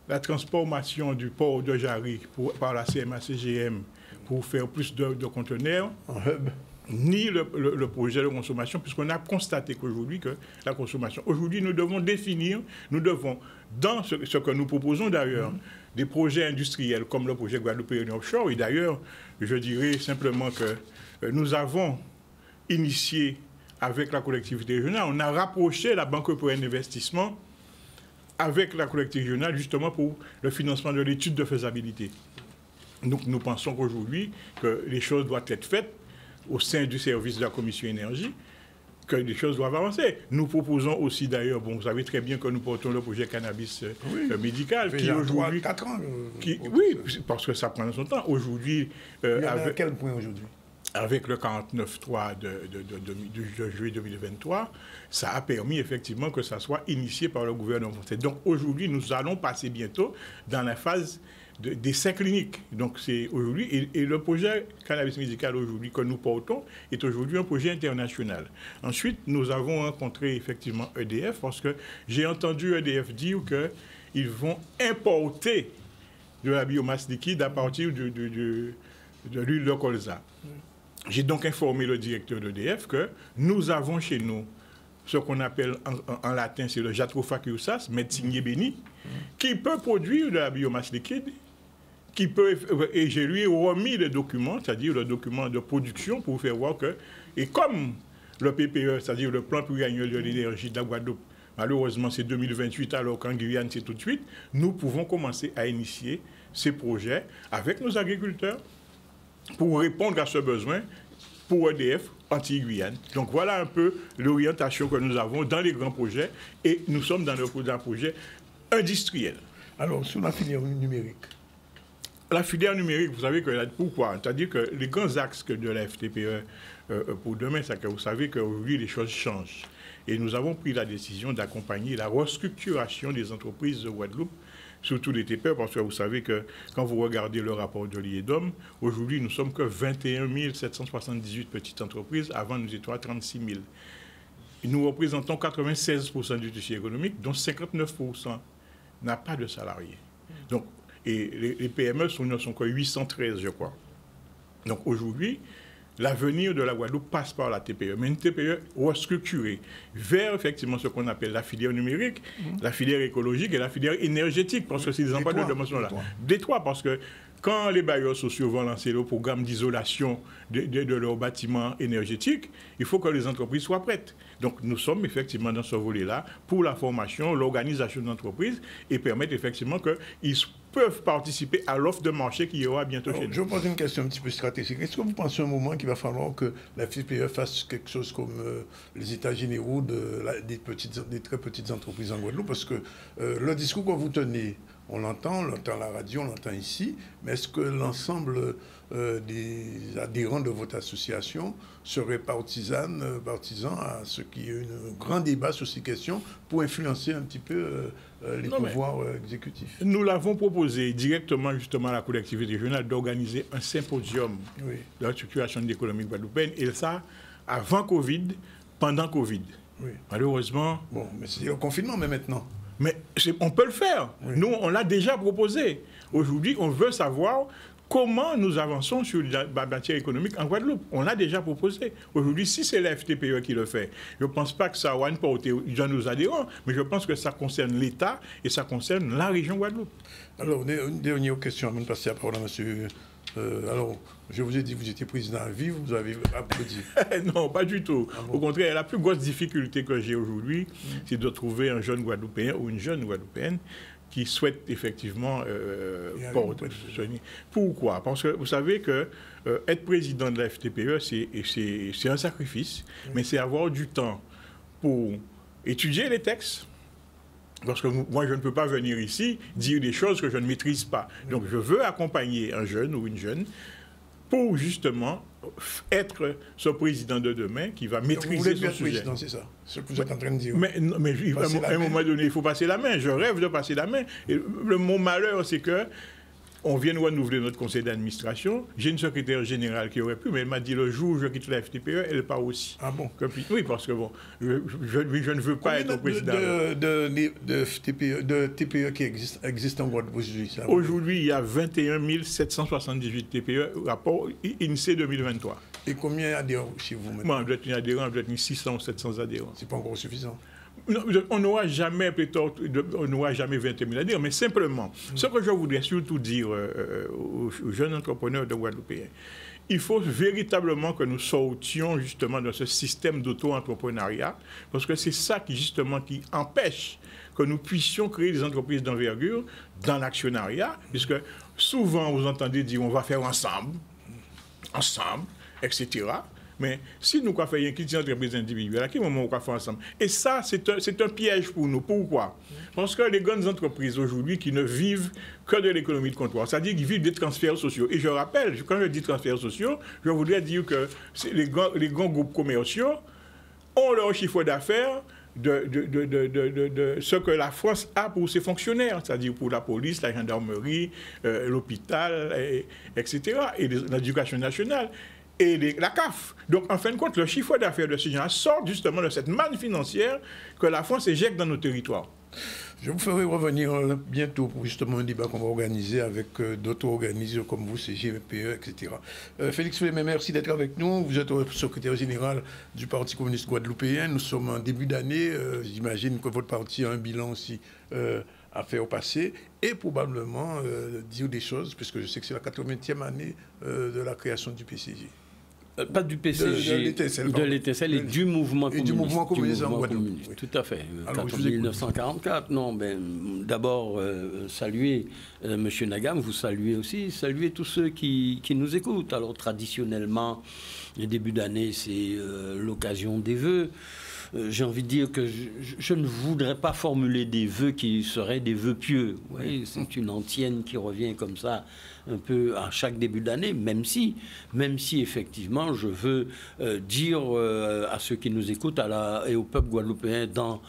la transformation du port de Jarry par la CMA-CGM pour faire plus de conteneurs, en hub, ni le projet de consommation, puisqu'on a constaté qu'aujourd'hui, que la consommation, aujourd'hui, nous devons définir, nous devons, dans ce que nous proposons d'ailleurs, des projets industriels comme le projet Guadeloupe Offshore, et d'ailleurs, je dirais simplement que nous avons initié avec la collectivité régionale, on a rapproché la Banque européenne d'investissement avec la collectivité régionale, justement pour le financement de l'étude de faisabilité. Donc nous pensons qu'aujourd'hui, que les choses doivent être faites au sein du service de la Commission énergie, que les choses doivent avancer. Nous proposons aussi d'ailleurs, bon, vous savez très bien que nous portons le projet cannabis médical, qui aujourd'hui... 4 ans. Oui, parce que ça prend son temps. Aujourd'hui... à quel point aujourd'hui? Avec le 49.3 de juillet 2023, ça a permis effectivement que ça soit initié par le gouvernement. Donc aujourd'hui, nous allons passer bientôt dans la phase d'essais cliniques. Donc c'est aujourd'hui, et le projet cannabis médical aujourd'hui que nous portons est aujourd'hui un projet international. Ensuite, nous avons rencontré effectivement EDF parce que j'ai entendu EDF dire qu'ils vont importer de la biomasse liquide à partir de l'huile de colza. J'ai donc informé le directeur d'EDF que nous avons chez nous ce qu'on appelle en latin, c'est le Jatropha-Curiosas, médecine béni, qui peut produire de la biomasse liquide, qui peut, et je lui ai remis le document, c'est-à-dire le document de production pour faire voir que, et comme le PPE, c'est-à-dire le plan pluriannuel de l'énergie de la Guadeloupe, malheureusement c'est 2028 alors qu'en Guyane c'est tout de suite, nous pouvons commencer à initier ces projets avec nos agriculteurs pour répondre à ce besoin pour EDF anti-Guyane. Donc voilà un peu l'orientation que nous avons dans les grands projets et nous sommes dans un projet industriel. Alors, sur la filière numérique. La filière numérique, vous savez que pourquoi? C'est-à-dire que les grands axes de la FTPE pour demain, c'est que vous savez qu'aujourd'hui les choses changent. Et nous avons pris la décision d'accompagner la restructuration des entreprises de Guadeloupe, surtout les TPE, parce que vous savez que quand vous regardez le rapport de l'IEDOM, aujourd'hui nous ne sommes que 21 778 petites entreprises, avant nous étions à 36 000. Et nous représentons 96% du tissu économique, dont 59% n'a pas de salariés. Donc, et les PME ne sont que 813, je crois. Donc aujourd'hui, l'avenir de la Guadeloupe passe par la TPE, mais une TPE restructurée vers effectivement ce qu'on appelle la filière numérique, la filière écologique et la filière énergétique, parce que c'est des emplois de dimension là. Des trois, parce que quand les bailleurs sociaux vont lancer le programme d'isolation de leurs bâtiments énergétiques, il faut que les entreprises soient prêtes. Donc nous sommes effectivement dans ce volet-là pour la formation, l'organisation d'entreprises et permettre effectivement qu'ils peuvent participer à l'offre de marché qu'il y aura bientôt chez nous. Je vous pose une question un petit peu stratégique. Est-ce que vous pensez un moment qu'il va falloir que la FTPE fasse quelque chose comme les états généraux des très petites entreprises en Guadeloupe? Parce que le discours que vous tenez, on l'entend à la radio, on l'entend ici, mais est-ce que l'ensemble des adhérents de votre association seraient partisans à ce qu'il y ait un grand débat sur ces questions pour influencer un petit peu les pouvoirs exécutifs. Nous l'avons proposé directement justement à la collectivité régionale d'organiser un symposium de la situation de l'économie guadeloupéenne, et ça avant Covid, pendant Covid. Oui. Malheureusement... Bon, mais c'est le confinement, mais maintenant. Mais on peut le faire. Oui. Nous, on l'a déjà proposé. Aujourd'hui, on veut savoir comment nous avançons sur la matière économique en Guadeloupe. On l'a déjà proposé. Aujourd'hui, si c'est la FTPE qui le fait, je ne pense pas que ça va porter dans nos adhérents, mais je pense que ça concerne l'État et ça concerne la région Guadeloupe. Alors, une dernière question avant de passer à la parole à monsieur... alors, je vous ai dit, vous étiez président à vie, vous avez applaudi. Non, pas du tout. Ah bon? Au contraire, la plus grosse difficulté que j'ai aujourd'hui, c'est de trouver un jeune Guadeloupéen ou une jeune Guadeloupéenne qui souhaite effectivement porter. Pourquoi? Parce que vous savez que être président de la FTPE, c'est un sacrifice, mais c'est avoir du temps pour étudier les textes. Parce que moi, je ne peux pas venir ici dire des choses que je ne maîtrise pas. Donc, je veux accompagner un jeune ou une jeune pour justement être ce président de demain qui va maîtriser son sujet. Président, c'est ça, ce que vous êtes en train de dire. Mais à un moment donné, il faut passer la main. Je rêve de passer la main. Et mon malheur, c'est que on vient de renouveler notre conseil d'administration. J'ai une secrétaire générale qui aurait pu, mais elle m'a dit le jour où je quitte la FTPE, elle part aussi. Ah bon? Oui, parce que bon, je ne veux pas être président. de TPE qui existent en Guadeloupe aujourd'hui? Aujourd'hui, il y a 21 778 TPE, rapport INSEE 2023. Et combien d'adhérents chez vous maintenant? Moi, je dois être 600 ou 700 adhérents. C'est pas encore suffisant. Non, on n'aura jamais 21 000 adhérents, mais simplement, ce que je voudrais surtout dire aux jeunes entrepreneurs de Guadeloupéens, il faut véritablement que nous sortions justement de ce système d'auto-entrepreneuriat, parce que c'est ça qui empêche que nous puissions créer des entreprises d'envergure dans l'actionnariat, puisque souvent vous entendez dire on va faire ensemble, etc. Mais si nous faisons une petite entreprise individuelle, à quel moment on va faire ensemble? Et ça, c'est un piège pour nous. Pourquoi? Parce que les grandes entreprises aujourd'hui qui ne vivent que de l'économie de comptoir, c'est-à-dire qu'ils vivent des transferts sociaux. Et je rappelle, quand je dis transferts sociaux, je voudrais dire que les grands groupes commerciaux ont leur chiffre d'affaires de ce que la France a pour ses fonctionnaires, c'est-à-dire pour la police, la gendarmerie, l'hôpital, etc., et l'éducation nationale. Et la CAF. Donc, en fin de compte, le chiffre d'affaires de ces gens sort justement de cette manne financière que la France éjecte dans nos territoires. Je vous ferai revenir bientôt pour justement un débat qu'on va organiser avec d'autres organismes comme vous, CGPE, etc. Félix Flemé, merci d'être avec nous. Vous êtes secrétaire général du Parti communiste guadeloupéen. Nous sommes en début d'année. J'imagine que votre parti a un bilan aussi à faire au passé et probablement dire des choses, puisque je sais que c'est la 80e année de la création du PCG. Pas du PCG, de l'ETSL et du mouvement communiste. Et du mouvement communiste en Guadeloupe. Oui. Tout à fait. Alors, 1944, non, d'abord, saluer M. Nagam, vous saluez aussi, saluer tous ceux qui nous écoutent. Alors, traditionnellement, le début d'année, c'est l'occasion des vœux. J'ai envie de dire que je ne voudrais pas formuler des vœux qui seraient des vœux pieux. Oui, c'est une antienne qui revient comme ça un peu à chaque début d'année, même si effectivement je veux dire à ceux qui nous écoutent et au peuple guadeloupéen dans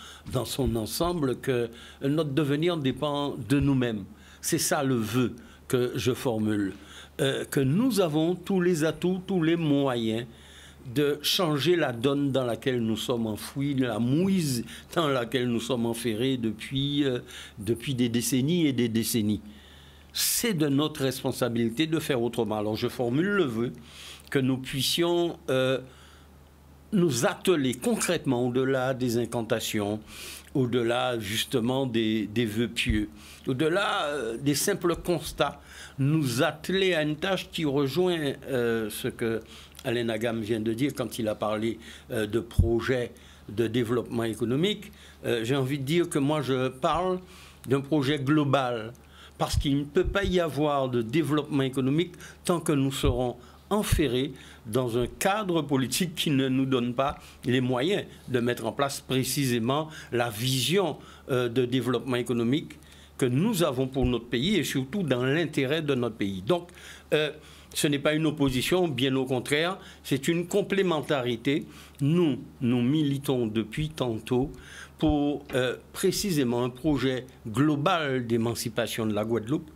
son ensemble que notre devenir dépend de nous-mêmes. C'est ça le vœu que je formule. Que nous avons tous les atouts, tous les moyens de changer la donne dans laquelle nous sommes enfouis, la mouise dans laquelle nous sommes enferrés depuis des décennies et des décennies. C'est de notre responsabilité de faire autrement. Alors je formule le vœu que nous puissions nous atteler concrètement au-delà des incantations, au-delà justement des vœux pieux, au-delà des simples constats, nous atteler à une tâche qui rejoint ce que Alain Nagam vient de dire quand il a parlé de projets de développement économique. J'ai envie de dire que moi je parle d'un projet global, parce qu'il ne peut pas y avoir de développement économique tant que nous serons enferrés dans un cadre politique qui ne nous donne pas les moyens de mettre en place précisément la vision de développement économique que nous avons pour notre pays et surtout dans l'intérêt de notre pays. Donc, Ce n'est pas une opposition, bien au contraire, c'est une complémentarité. Nous militons depuis tantôt pour précisément un projet global d'émancipation de la Guadeloupe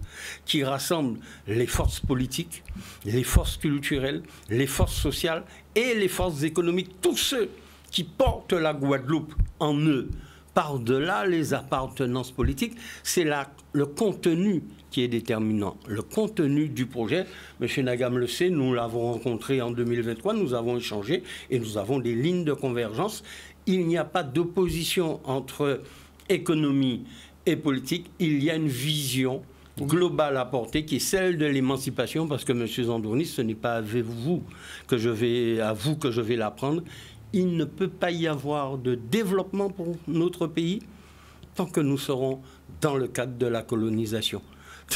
qui rassemble les forces politiques, les forces culturelles, les forces sociales et les forces économiques, tous ceux qui portent la Guadeloupe en eux, par-delà les appartenances politiques. C'est le contenu qui est déterminant, le contenu du projet. M. Nagam le sait, nous l'avons rencontré en 2023, nous avons échangé et nous avons des lignes de convergence. Il n'y a pas d'opposition entre économie et politique, il y a une vision globale à porter qui est celle de l'émancipation, parce que M. Zandournis, ce n'est pas à vous que je vais l'apprendre. Il ne peut pas y avoir de développement pour notre pays tant que nous serons dans le cadre de la colonisation.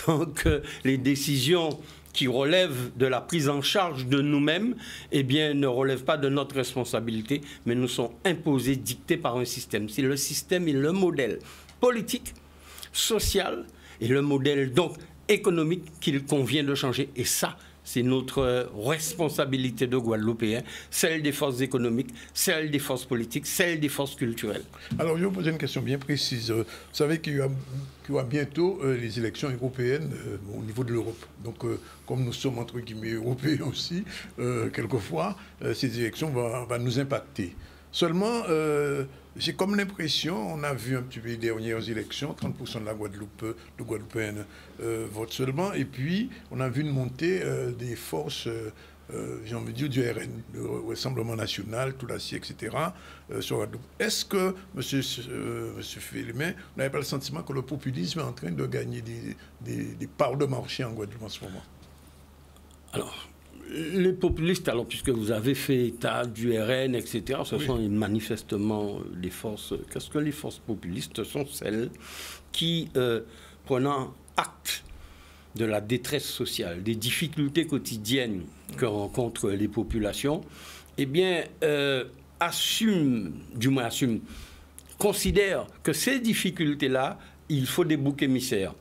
Tant que les décisions qui relèvent de la prise en charge de nous-mêmes, eh bien, ne relèvent pas de notre responsabilité, mais nous sont imposées, dictées par un système. C'est le système et le modèle politique, social et le modèle donc économique qu'il convient de changer. Et ça, c'est notre responsabilité de Guadeloupéens, celle des forces économiques, celle des forces politiques, celle des forces culturelles. Alors, je vais vous poser une question bien précise. Vous savez qu'il y aura bientôt les élections européennes au niveau de l'Europe. Donc, comme nous sommes entre guillemets européens aussi, quelquefois, ces élections vont nous impacter. Seulement, j'ai comme l'impression, on a vu un petit peu les dernières élections, 30% de la Guadeloupéenne votent seulement, et puis on a vu une montée des forces, j'ai envie de dire, du RN, le Rassemblement National, tout l'acier, etc., sur Guadeloupe. Est-ce que, monsieur Félimin, vous n'avez pas le sentiment que le populisme est en train de gagner des parts de marché en Guadeloupe en ce moment? Alors, les populistes, alors puisque vous avez fait état du RN, etc., ce sont manifestement des forces. Qu'est-ce que les forces populistes? Ce sont celles qui, prenant acte de la détresse sociale, des difficultés quotidiennes que rencontrent les populations, eh bien, considèrent que ces difficultés-là, il faut des boucs émissaires.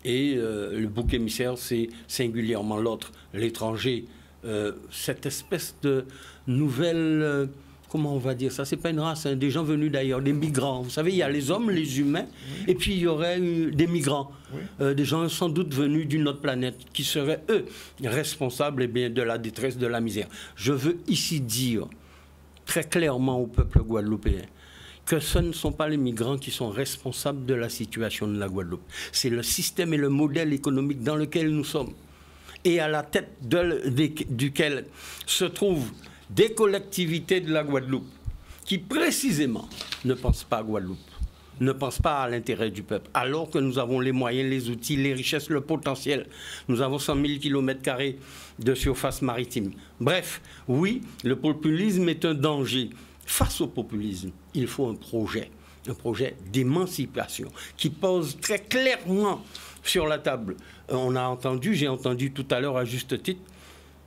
Et le bouc émissaire, c'est singulièrement l'autre, l'étranger. Cette espèce de nouvelle, comment on va dire ça, c'est pas une race, hein, des gens venus d'ailleurs, des migrants. Vous savez, il y a les hommes, les humains, et puis il y aurait des migrants, des gens sans doute venus d'une autre planète, qui seraient, eux, responsables eh bien, de la détresse, de la misère. Je veux ici dire très clairement au peuple guadeloupéen que ce ne sont pas les migrants qui sont responsables de la situation de la Guadeloupe. C'est le système et le modèle économique dans lequel nous sommes, et à la tête duquel se trouvent des collectivités de la Guadeloupe qui, précisément, ne pensent pas à Guadeloupe, ne pensent pas à l'intérêt du peuple, alors que nous avons les moyens, les outils, les richesses, le potentiel. Nous avons 100 000 km² de surface maritime. Bref, oui, le populisme est un danger. Face au populisme, il faut un projet d'émancipation qui pose très clairement sur la table. J'ai entendu tout à l'heure à juste titre,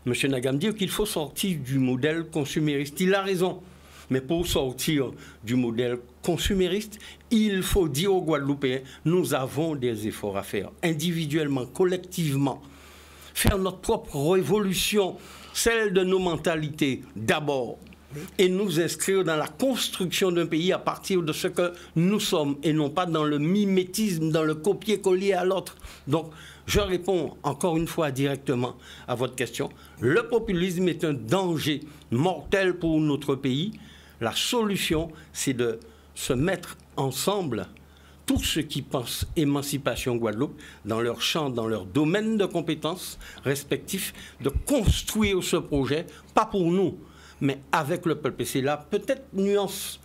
M. Nagam dire qu'il faut sortir du modèle consumériste. Il a raison. Mais pour sortir du modèle consumériste, il faut dire aux Guadeloupéens, nous avons des efforts à faire, individuellement, collectivement. Faire notre propre révolution, celle de nos mentalités, d'abord. Et nous inscrire dans la construction d'un pays à partir de ce que nous sommes et non pas dans le mimétisme, dans le copier-coller à l'autre. Donc, je réponds encore une fois directement à votre question. Le populisme est un danger mortel pour notre pays. La solution, c'est de se mettre ensemble, tous ceux qui pensent émancipation Guadeloupe, dans leur champ, dans leur domaine de compétences respectifs, de construire ce projet, pas pour nous, mais avec le peuple. Et c'est là peut-être nuance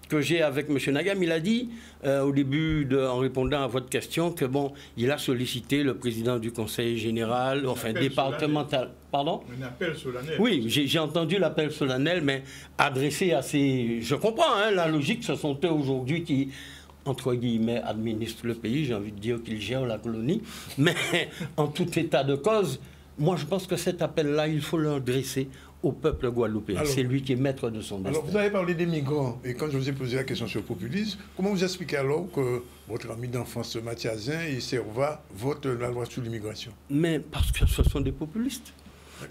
que j'ai avec M. Nagam. Il a dit au début, en répondant à votre question, que bon, il a sollicité le président du conseil général, enfin départemental. Solennel. Pardon? Un appel solennel. Oui, j'ai entendu l'appel solennel, mais adressé à ces... Je comprends, hein, la logique, ce sont eux aujourd'hui qui, entre guillemets, administrent le pays. J'ai envie de dire qu'ils gèrent la colonie. Mais en tout état de cause, moi je pense que cet appel-là, il faut l'adresser au peuple guadeloupéen. C'est lui qui est maître de son destin. Alors, vous avez parlé des migrants, et quand je vous ai posé la question sur le populisme, comment vous expliquez alors que votre ami d'enfance, Mathiasin et Servat votent la loi sur l'immigration? Mais parce que ce sont des populistes.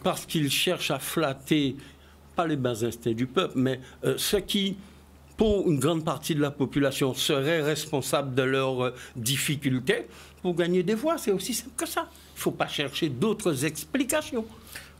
parce qu'ils cherchent à flatter, pas les bas instincts du peuple, mais ce qui, pour une grande partie de la population, serait responsable de leurs difficultés pour gagner des voix. C'est aussi simple que ça. Il ne faut pas chercher d'autres explications.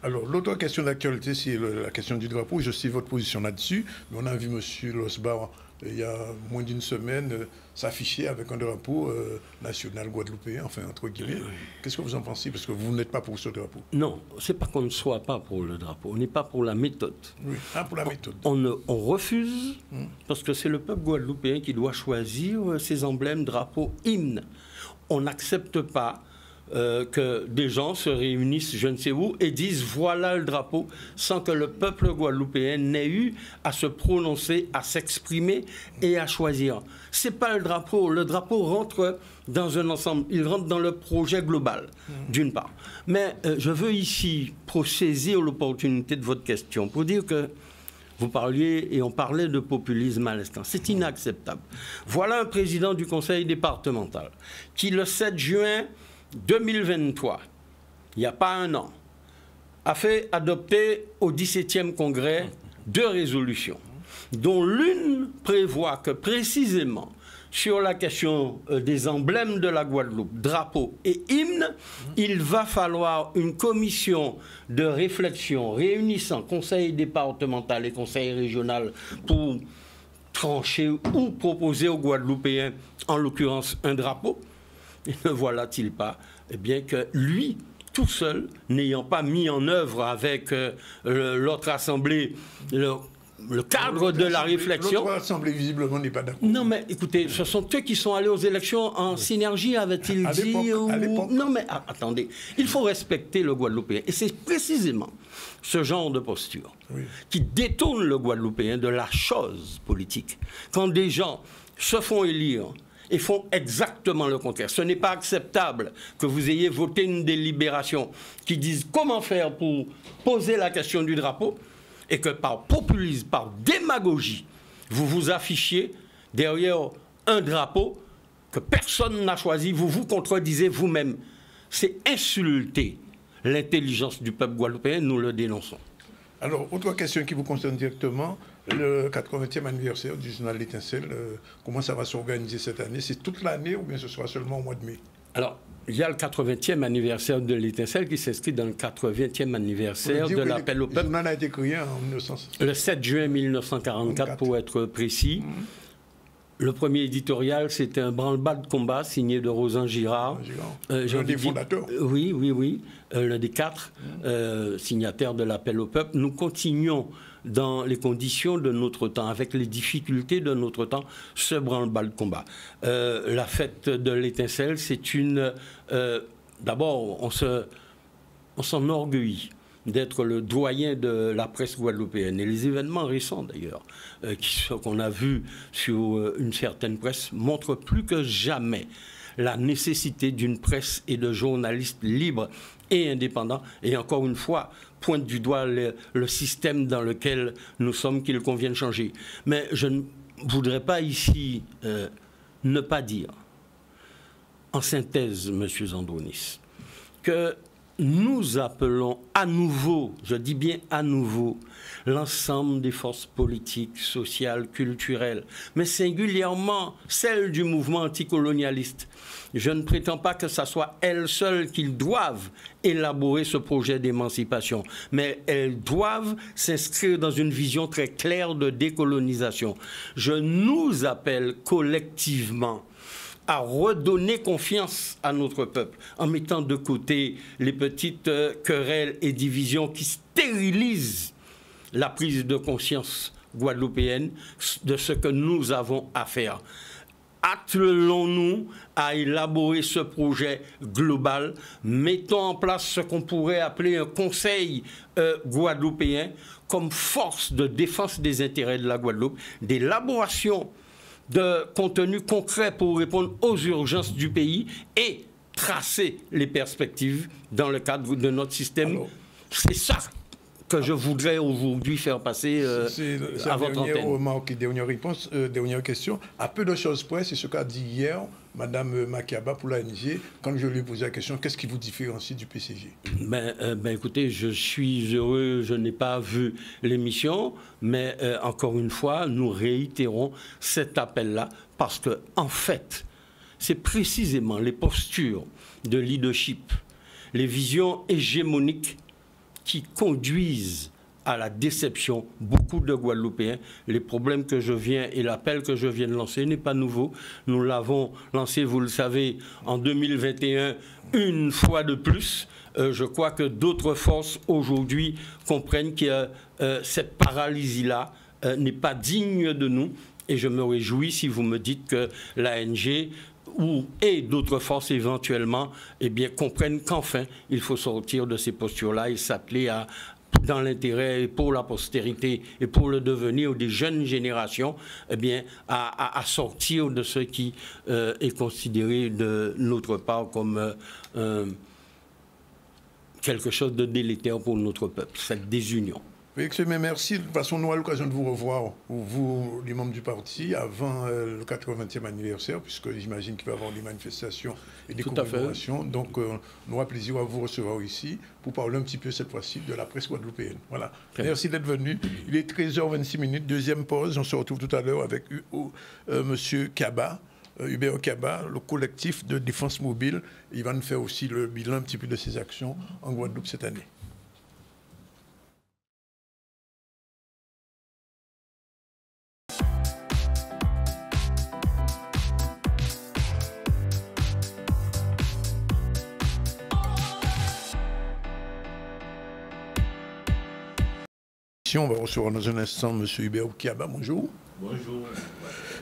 Alors, l'autre question d'actualité, c'est la question du drapeau. Je sais votre position là-dessus, mais on a vu M. Losbar, il y a moins d'une semaine, s'afficher avec un drapeau national guadeloupéen, enfin, entre guillemets. Qu'est-ce que vous en pensez? Parce que vous n'êtes pas pour ce drapeau. Non, c'est pas qu'on ne soit pas pour le drapeau. On n'est pas pour la méthode. Oui, pour la méthode. On refuse, parce que c'est le peuple guadeloupéen qui doit choisir ses emblèmes, drapeaux, hymnes. On n'accepte pas que des gens se réunissent je ne sais où et disent voilà le drapeau sans que le peuple guadeloupéen n'ait eu à se prononcer, à s'exprimer et à choisir. C'est pas le drapeau. Le drapeau rentre dans un ensemble. Il rentre dans le projet global, d'une part. Mais je veux ici saisir l'opportunité de votre question pour dire que vous parliez et on parlait de populisme à l'instant. C'est inacceptable. Voilà un président du conseil départemental qui, le 7 juin 2023, il n'y a pas un an, a fait adopter au 17e congrès 2 résolutions, dont l'une prévoit que précisément sur la question des emblèmes de la Guadeloupe, drapeaux et hymnes, il va falloir une commission de réflexion réunissant conseil départemental et conseil régional pour trancher ou proposer aux Guadeloupéens, en l'occurrence, un drapeau. Et ne voilà-t-il pas, eh bien que lui, tout seul, n'ayant pas mis en œuvre avec l'autre assemblée le cadre de la réflexion... L'autre assemblée, visiblement, n'est pas d'accord. Non, mais écoutez, ce sont eux qui sont allés aux élections en synergie, avait-il dit à l'époque. Non, mais attendez, il faut respecter le Guadeloupéen. Et c'est précisément ce genre de posture qui détourne le Guadeloupéen de la chose politique. Quand des gens se font élire et font exactement le contraire. Ce n'est pas acceptable que vous ayez voté une délibération qui dise comment faire pour poser la question du drapeau et que par populisme, par démagogie, vous vous affichiez derrière un drapeau que personne n'a choisi, vous vous contredisez vous-même. C'est insulter l'intelligence du peuple guadeloupéen, nous le dénonçons. Alors, autre question qui vous concerne directement, le 80e anniversaire du journal L'Étincelle, comment ça va s'organiser cette année? C'est toute l'année ou bien ce sera seulement au mois de mai? Alors, il y a le 80e anniversaire de L'Étincelle qui s'inscrit dans le 80e anniversaire de l'appel au peuple. Le journal a été créé en 1900. Le 7 juin 1944, pour être précis. Le premier éditorial, c'était un branle-bas de combat signé de Rosan Girard. L'un des fondateurs. Oui, l'un des 4 signataires de l'appel au peuple. Nous continuons dans les conditions de notre temps, avec les difficultés de notre temps, ce branle-bas de combat. La fête de l'Étincelle, c'est une... D'abord, on s'enorgueillit d'être le doyen de la presse guadeloupéenne. Et les événements récents, d'ailleurs, qu'on a vus sur une certaine presse, montrent plus que jamais la nécessité d'une presse et de journalistes libres et indépendants. Et encore une fois, pointe du doigt le système dans lequel nous sommes qu'il convient de changer. Mais je ne voudrais pas ici ne pas dire, en synthèse, M. Zandronis, que nous appelons à nouveau, je dis bien à nouveau, l'ensemble des forces politiques, sociales, culturelles, mais singulièrement celles du mouvement anticolonialiste. Je ne prétends pas que ce soit elles seules qui doivent élaborer ce projet d'émancipation, mais elles doivent s'inscrire dans une vision très claire de décolonisation. Je nous appelle collectivement à redonner confiance à notre peuple, en mettant de côté les petites querelles et divisions qui stérilisent la prise de conscience guadeloupéenne de ce que nous avons à faire. Attelons-nous à élaborer ce projet global, mettons en place ce qu'on pourrait appeler un conseil guadeloupéen comme force de défense des intérêts de la Guadeloupe, d'élaboration de contenu concret pour répondre aux urgences du pays et tracer les perspectives dans le cadre de notre système. C'est ça que je voudrais aujourd'hui faire passer à votre antenne. Remarque, dernière réponse, dernière question. À peu de choses près, c'est ce qu'a dit hier Mme Makiaba pour l'ANG. Quand je lui ai posé la question, qu'est-ce qui vous différencie du PCG? Écoutez, je suis heureux, je n'ai pas vu l'émission, mais encore une fois, nous réitérons cet appel-là parce que, en fait, c'est précisément les postures de leadership, les visions hégémoniques qui conduisent à la déception beaucoup de Guadeloupéens. Les problèmes que je viens et l'appel que je viens de lancer n'est pas nouveau. Nous l'avons lancé, vous le savez, en 2021, une fois de plus. Je crois que d'autres forces aujourd'hui comprennent que cette paralysie-là n'est pas digne de nous. Et je me réjouis si vous me dites que l'ANG et d'autres forces éventuellement comprennent qu'enfin, il faut sortir de ces postures-là et s'atteler dans l'intérêt et pour la postérité et pour le devenir des jeunes générations, à sortir de ce qui est considéré de notre part comme quelque chose de délétère pour notre peuple, cette désunion. Mais merci. De toute façon, nous avons l'occasion de vous revoir, vous, les membres du parti, avant le 80e anniversaire, puisque j'imagine qu'il va y avoir des manifestations et des commémorations. Donc, nous avons plaisir à vous recevoir ici pour parler un petit peu, cette fois-ci, de la presse guadeloupéenne. Voilà. Merci d'être venu. Il est 13h26, deuxième pause. On se retrouve tout à l'heure avec M. Kaba. Hubert Kaba, le collectif de défense mobile. Il va nous faire aussi le bilan un petit peu de ses actions en Guadeloupe cette année. On va recevoir dans un instant M. Hubert Kaba. Bonjour. Bonjour.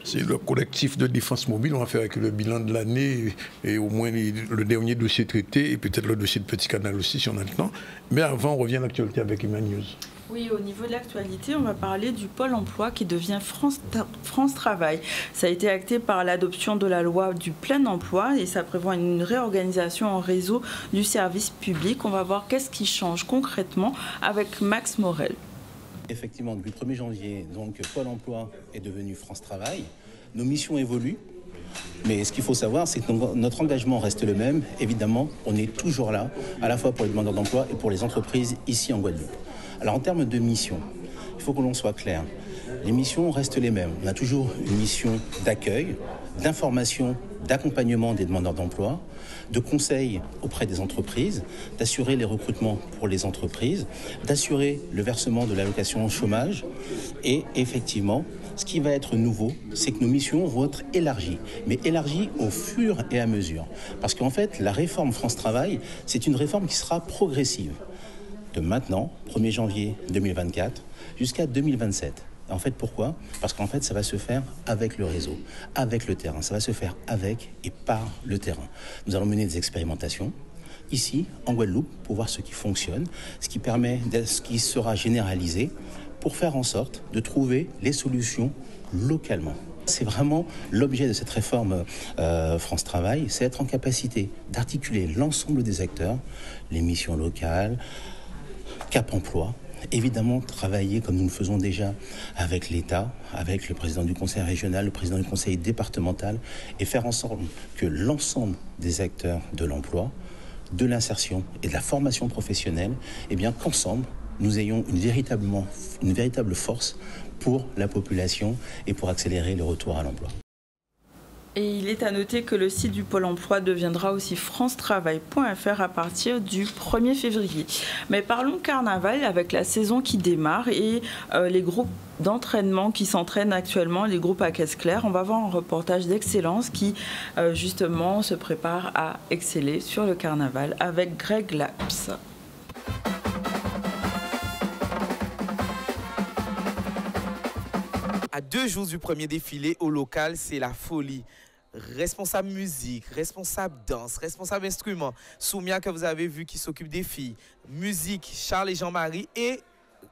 C'est le collectif de défense mobile. On va faire avec le bilan de l'année et au moins le dernier dossier traité et peut-être le dossier de Petit Canal aussi si on a le temps. Mais avant, on revient à l'actualité avec Emmanuel. Oui, au niveau de l'actualité, on va parler du Pôle emploi qui devient France Travail. Ça a été acté par l'adoption de la loi du plein emploi et ça prévoit une réorganisation en réseau du service public. On va voir qu'est-ce qui change concrètement avec Max Morel. Effectivement, depuis le 1er janvier, donc, Pôle emploi est devenu France Travail. Nos missions évoluent, mais ce qu'il faut savoir, c'est que notre engagement reste le même. Évidemment, on est toujours là, à la fois pour les demandeurs d'emploi et pour les entreprises ici en Guadeloupe. Alors, en termes de missions, il faut que l'on soit clair. Les missions restent les mêmes. On a toujours une mission d'accueil, d'information, d'accompagnement des demandeurs d'emploi, de conseil auprès des entreprises, d'assurer les recrutements pour les entreprises, d'assurer le versement de l'allocation chômage. Et effectivement, ce qui va être nouveau, c'est que nos missions vont être élargies, mais élargies au fur et à mesure. Parce qu'en fait, la réforme France Travail, c'est une réforme qui sera progressive. De maintenant, 1er janvier 2024, jusqu'à 2027. En fait, pourquoi? Parce qu'en fait, ça va se faire avec le réseau, avec le terrain. Ça va se faire avec et par le terrain. Nous allons mener des expérimentations ici, en Guadeloupe, pour voir ce qui fonctionne, ce qui sera généralisé, pour faire en sorte de trouver les solutions localement. C'est vraiment l'objet de cette réforme France Travail, c'est être en capacité d'articuler l'ensemble des acteurs, les missions locales, Cap Emploi, évidemment travailler comme nous le faisons déjà avec l'État, avec le président du conseil régional, le président du conseil départemental, et faire en sorte que l'ensemble des acteurs de l'emploi, de l'insertion et de la formation professionnelle, qu'ensemble, nous ayons une véritable force pour la population et pour accélérer le retour à l'emploi. Et il est à noter que le site du Pôle emploi deviendra aussi francetravail.fr à partir du 1er février. Mais parlons carnaval avec la saison qui démarre et les groupes d'entraînement qui s'entraînent actuellement, les groupes à caisse claire. On va voir un reportage d'excellence qui justement se prépare à exceller sur le carnaval avec Greg Laps. À 2 jours du premier défilé au local, c'est la folie. Responsable musique, responsable danse, responsable instrument, Soumia que vous avez vu qui s'occupe des filles, musique, Charles et Jean-Marie et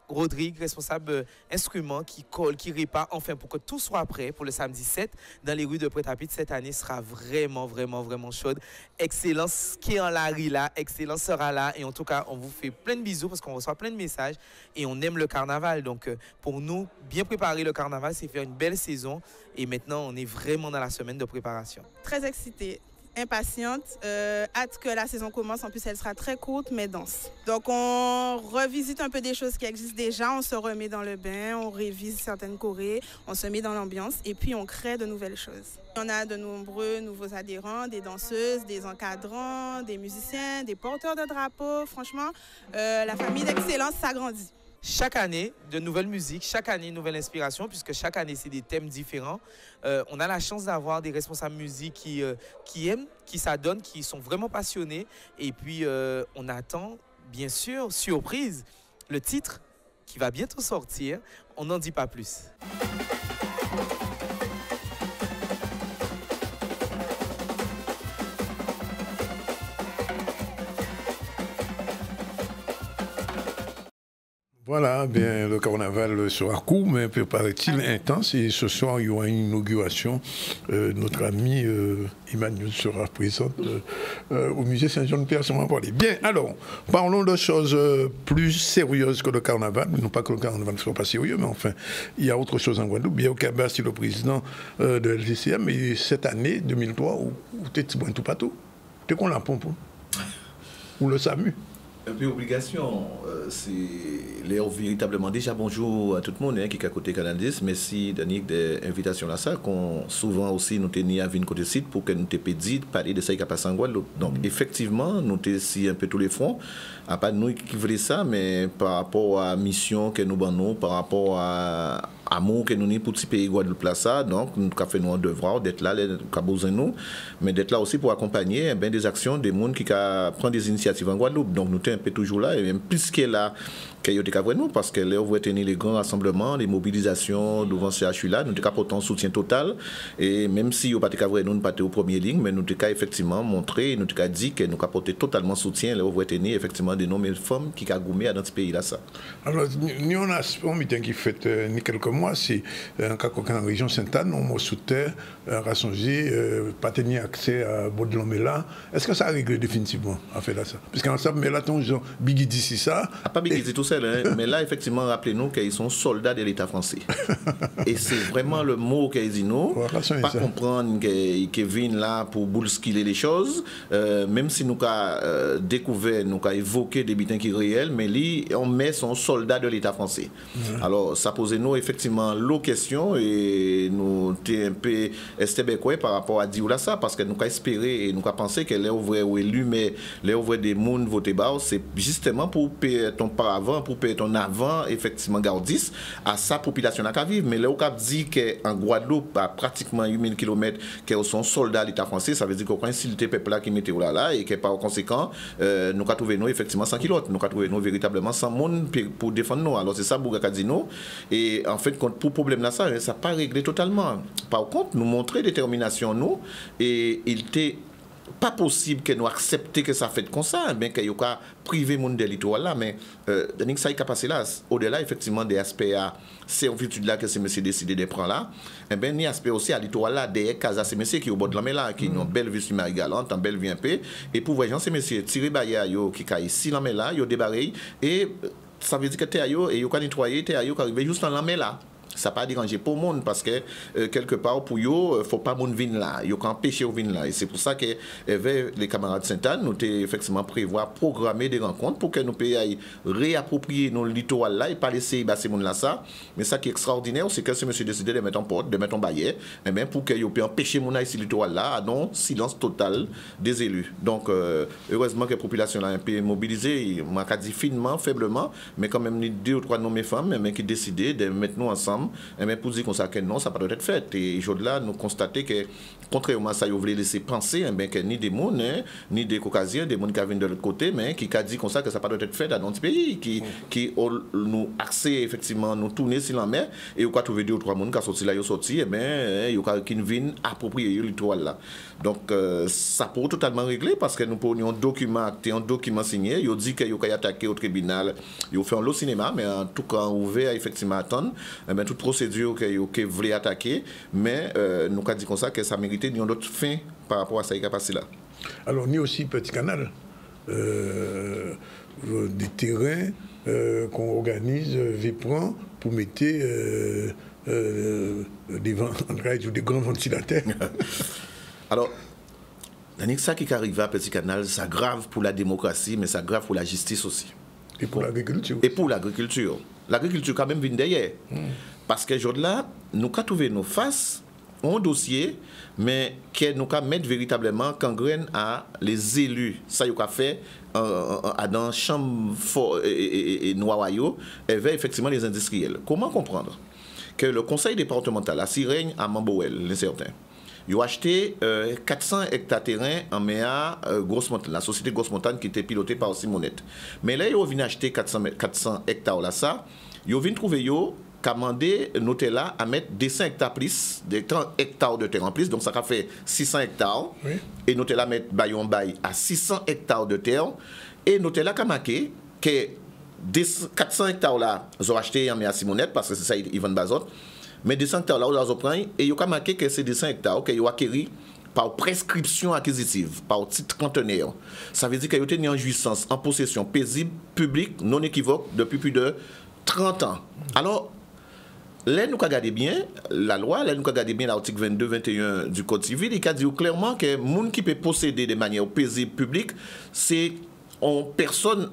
Rodrigue, responsable instrument, qui colle, qui répare, enfin pour que tout soit prêt pour le samedi 7 dans les rues de Pointe-à-Pitre. Cette année sera vraiment chaude. Excellence qui est en Larry là, Excellence sera là et en tout cas on vous fait plein de bisous parce qu'on reçoit plein de messages et on aime le carnaval. Donc pour nous, bien préparer le carnaval, c'est faire une belle saison et maintenant on est vraiment dans la semaine de préparation. Très excitée. Impatiente, hâte que la saison commence. En plus, elle sera très courte mais dense. Donc, on revisite un peu des choses qui existent déjà. On se remet dans le bain, on révise certaines chorés, on se met dans l'ambiance et puis on crée de nouvelles choses. On a de nombreux nouveaux adhérents, des danseuses, des encadrants, des musiciens, des porteurs de drapeaux. Franchement, la famille d'Excellence s'agrandit. Chaque année, de nouvelles musiques, chaque année, une nouvelle inspiration, puisque chaque année, c'est des thèmes différents. On a la chance d'avoir des responsables musique qui aiment, qui s'adonnent, qui sont vraiment passionnés. Et puis, on attend, bien sûr, surprise, le titre qui va bientôt sortir. On n'en dit pas plus. Voilà, bien, le carnaval sera court, mais paraît-il intense. Et ce soir, il y aura une inauguration. Notre ami Emmanuel sera présent au musée Saint-Jean-de-Pierre. Bien, alors, parlons de choses plus sérieuses que le carnaval. Non pas que le carnaval ne soit pas sérieux, mais enfin, il y a autre chose en Guadeloupe. Bien, au Cabas, c'est le président de LGCM. Et cette année, 2003, où tu es tout partout. Tu es qu'on la pompe. Ou le SAMU. Un peu obligation, c'est l'air véritablement. Déjà bonjour à tout le monde qui est à côté Canadis. Merci Danick de l'invitation à ça. Qu'on souvent aussi nous tenons à venir côté site pour que nous te pédit parler de ça qui a passé en Guadeloupe. Donc effectivement, nous te si un peu tous les fronts. À pas nous qui voulons ça, mais par rapport à la mission que nous avons, par rapport à amour que nous avons pour ce pays Guadeloupe là ça, donc nous avons fait nous un devoir d'être là, besoin nous, mais d'être là aussi pour accompagner des actions des gens qui prennent des initiatives en Guadeloupe. Donc nous sommes un peu toujours là, et même plus qu'elle là, qu'il y a nous, parce que là, on va tenir les grands rassemblements, les mobilisations devant CHU là, nous avons apporté un soutien total, et même si on n'a nous pas aux premières lignes, mais nous avons effectivement montré, nous avons dit que nous avons apporté totalement soutien, là, on va tenir effectivement des noms de femmes qui ont gommé dans ce pays là ça. Alors, nous on a un meeting qui fait quelques mois, c'est un cas dans la région Sainte-Anne, on m'a soutenu, rassemblé, pas tenir accès à Baudelaire. Est-ce que ça a réglé définitivement à faire là ça? Parce qu'ensemble, mais là, ton genre, Biggie dit ça. Pas Biggie dit tout seul, hein, mais là, effectivement, rappelez-nous qu'ils sont soldats de l'État français. Et c'est vraiment le mot qu'ils disent nous. Pas comprendre qu'ils viennent là pour bousculer les choses, même si nous avons découvert, nous avons évoqué des bitins qui sont réels, mais là, on met son soldat de l'État français. Alors, ça pose nous effectivement l'eau question et nous sommes un peu estébécois par rapport à dire ça, parce que nous avons espéré et nous avons pensé que les ouvriers ou élus, mais les ouvriers des mondes votés bas, c'est justement pour payer ton paravent, pour payer ton avant, effectivement, gardis à sa population à vivre. Mais là, on dit qu'en Guadeloupe, à pratiquement 8000 km, qu'ils sont soldats de l'État français, ça veut dire qu'on a insulté le peuple là qui mettait là et que par conséquent, nous avons trouvé nous effectivement sans kilotes, nous avons trouvé nous véritablement sans monde pour défendre nous. Alors c'est ça Bougaka dit nous. Et en fait, pour le problème là, ça n'a pas réglé totalement. Par contre, nous montrer détermination nous et il était pas possible que nous acceptions que ça fait comme ça, bien qu'il y ait privé monde de littoral là, mais Danick ça y a passé là, au-delà effectivement des aspects à servitude là que ces messieurs décidé de prendre là, et bien ni aspect aussi à littoral là des cas à ces messieurs qui au bord de la mer là, qui ont une belle vue sur Marie-Galante, une belle vue un peu, et pour voir ces messieurs tirer baïa yo qui caille ici la mer là, yo débarrer et ça veut dire que t'es et yo kan nettoyer t'es qui arrive juste dans la mer là. Ça n'a pas dérangé pour le monde parce que quelque part pour eux, il ne faut pas monde venir là. Il faut empêcher de venir là. Et c'est pour ça que les camarades Sainte-Anne, nous avons effectivement prévoir programmer des rencontres pour que nous puissions réapproprier nos littoraux là et pas laisser ces monde là ça. Mais ça qui est extraordinaire, c'est que ce monsieur décidé de mettre en porte, de mettre en baillet, et bien pour qu'ils puissent empêcher mon ici littoral là à non silence total des élus. Donc heureusement que la population là un peu mobilisée, moi dit finement, faiblement, mais quand même 2 ou 3 nommés femmes mais qui décidaient de mettre nous ensemble ensemble, pour dire comme ça que non, ça n'a pas être fait. Et aujourd'hui, nous constatons que, contrairement à ça, vous voulez laisser penser que ni des gens, ni des Caucasiens, des gens qui viennent de l'autre côté, mais qui a dit comme ça que ça n'a pas être fait dans notre pays, qui nous accès effectivement, nous tourner sur la mer, et vous trouver 2 ou 3 personnes qui sont sortis là, ils sont sortis, qui viennent approprier le littoral là. Donc, ça peut totalement régler parce que nous prenons un document signé, ils dit qu'ils ont attaqué au tribunal, ils ont fait un lot cinéma, mais en tout cas, on ouvert effectivement attendre, toute procédure qu'ils voulaient attaquer, mais nous avons dit comme ça que ça méritait une autre fin par rapport à ça qui a passé là. Alors, ni aussi Petit Canal, des terrains qu'on organise, Vépran, pour mettre des grands ventilateurs. Alors, ça qui arrive à Petit Canal, c'est grave pour la démocratie, mais c'est grave pour la justice aussi. Et pour l'agriculture. Et pour l'agriculture. L'agriculture, quand même, vient derrière. Parce que aujourd'hui, nous avons trouvé nos faces, un dossier, mais qui nous avons mettre véritablement gangrène à les élus. Ça, nous avons fait dans la chambre et Noawayo, et vers effectivement les industriels. Comment comprendre que le conseil départemental à Sirène à Mambouel, l'incertain, ils ont acheté 400 hectares de terrain en MEA Grosse Montagne, la société Grosse Montagne qui était pilotée par Simonette. Mais là, ils ont venu acheter 400 hectares là, ça. Ils ont venu trouver, ils ont commandé Nutella à mettre des 5 hectares plus, des 30 hectares de terre en plus, donc ça a fait 600 hectares. Oui. Et Nutella met baillon bail à 600 hectares de terre. Et Nutella a marqué que 400 hectares là, ils ont acheté en MEA Simonette parce que c'est ça, ils vendent Bazot. Mais 200 hectares là, ils ont pris et ils ont marqué que c'est 200 hectares qu'ils ont acquis par prescription acquisitive, par titre conteneur. Ça veut dire qu'ils ont été en jouissance, en possession paisible, publique, non équivoque, depuis plus de 30 ans. Alors, là, nous regardons bien la loi, là, nous regardons bien l'article 22-21 du Code civil, il a dit clairement que les gens qui peuvent posséder de manière paisible publique, c'est en personne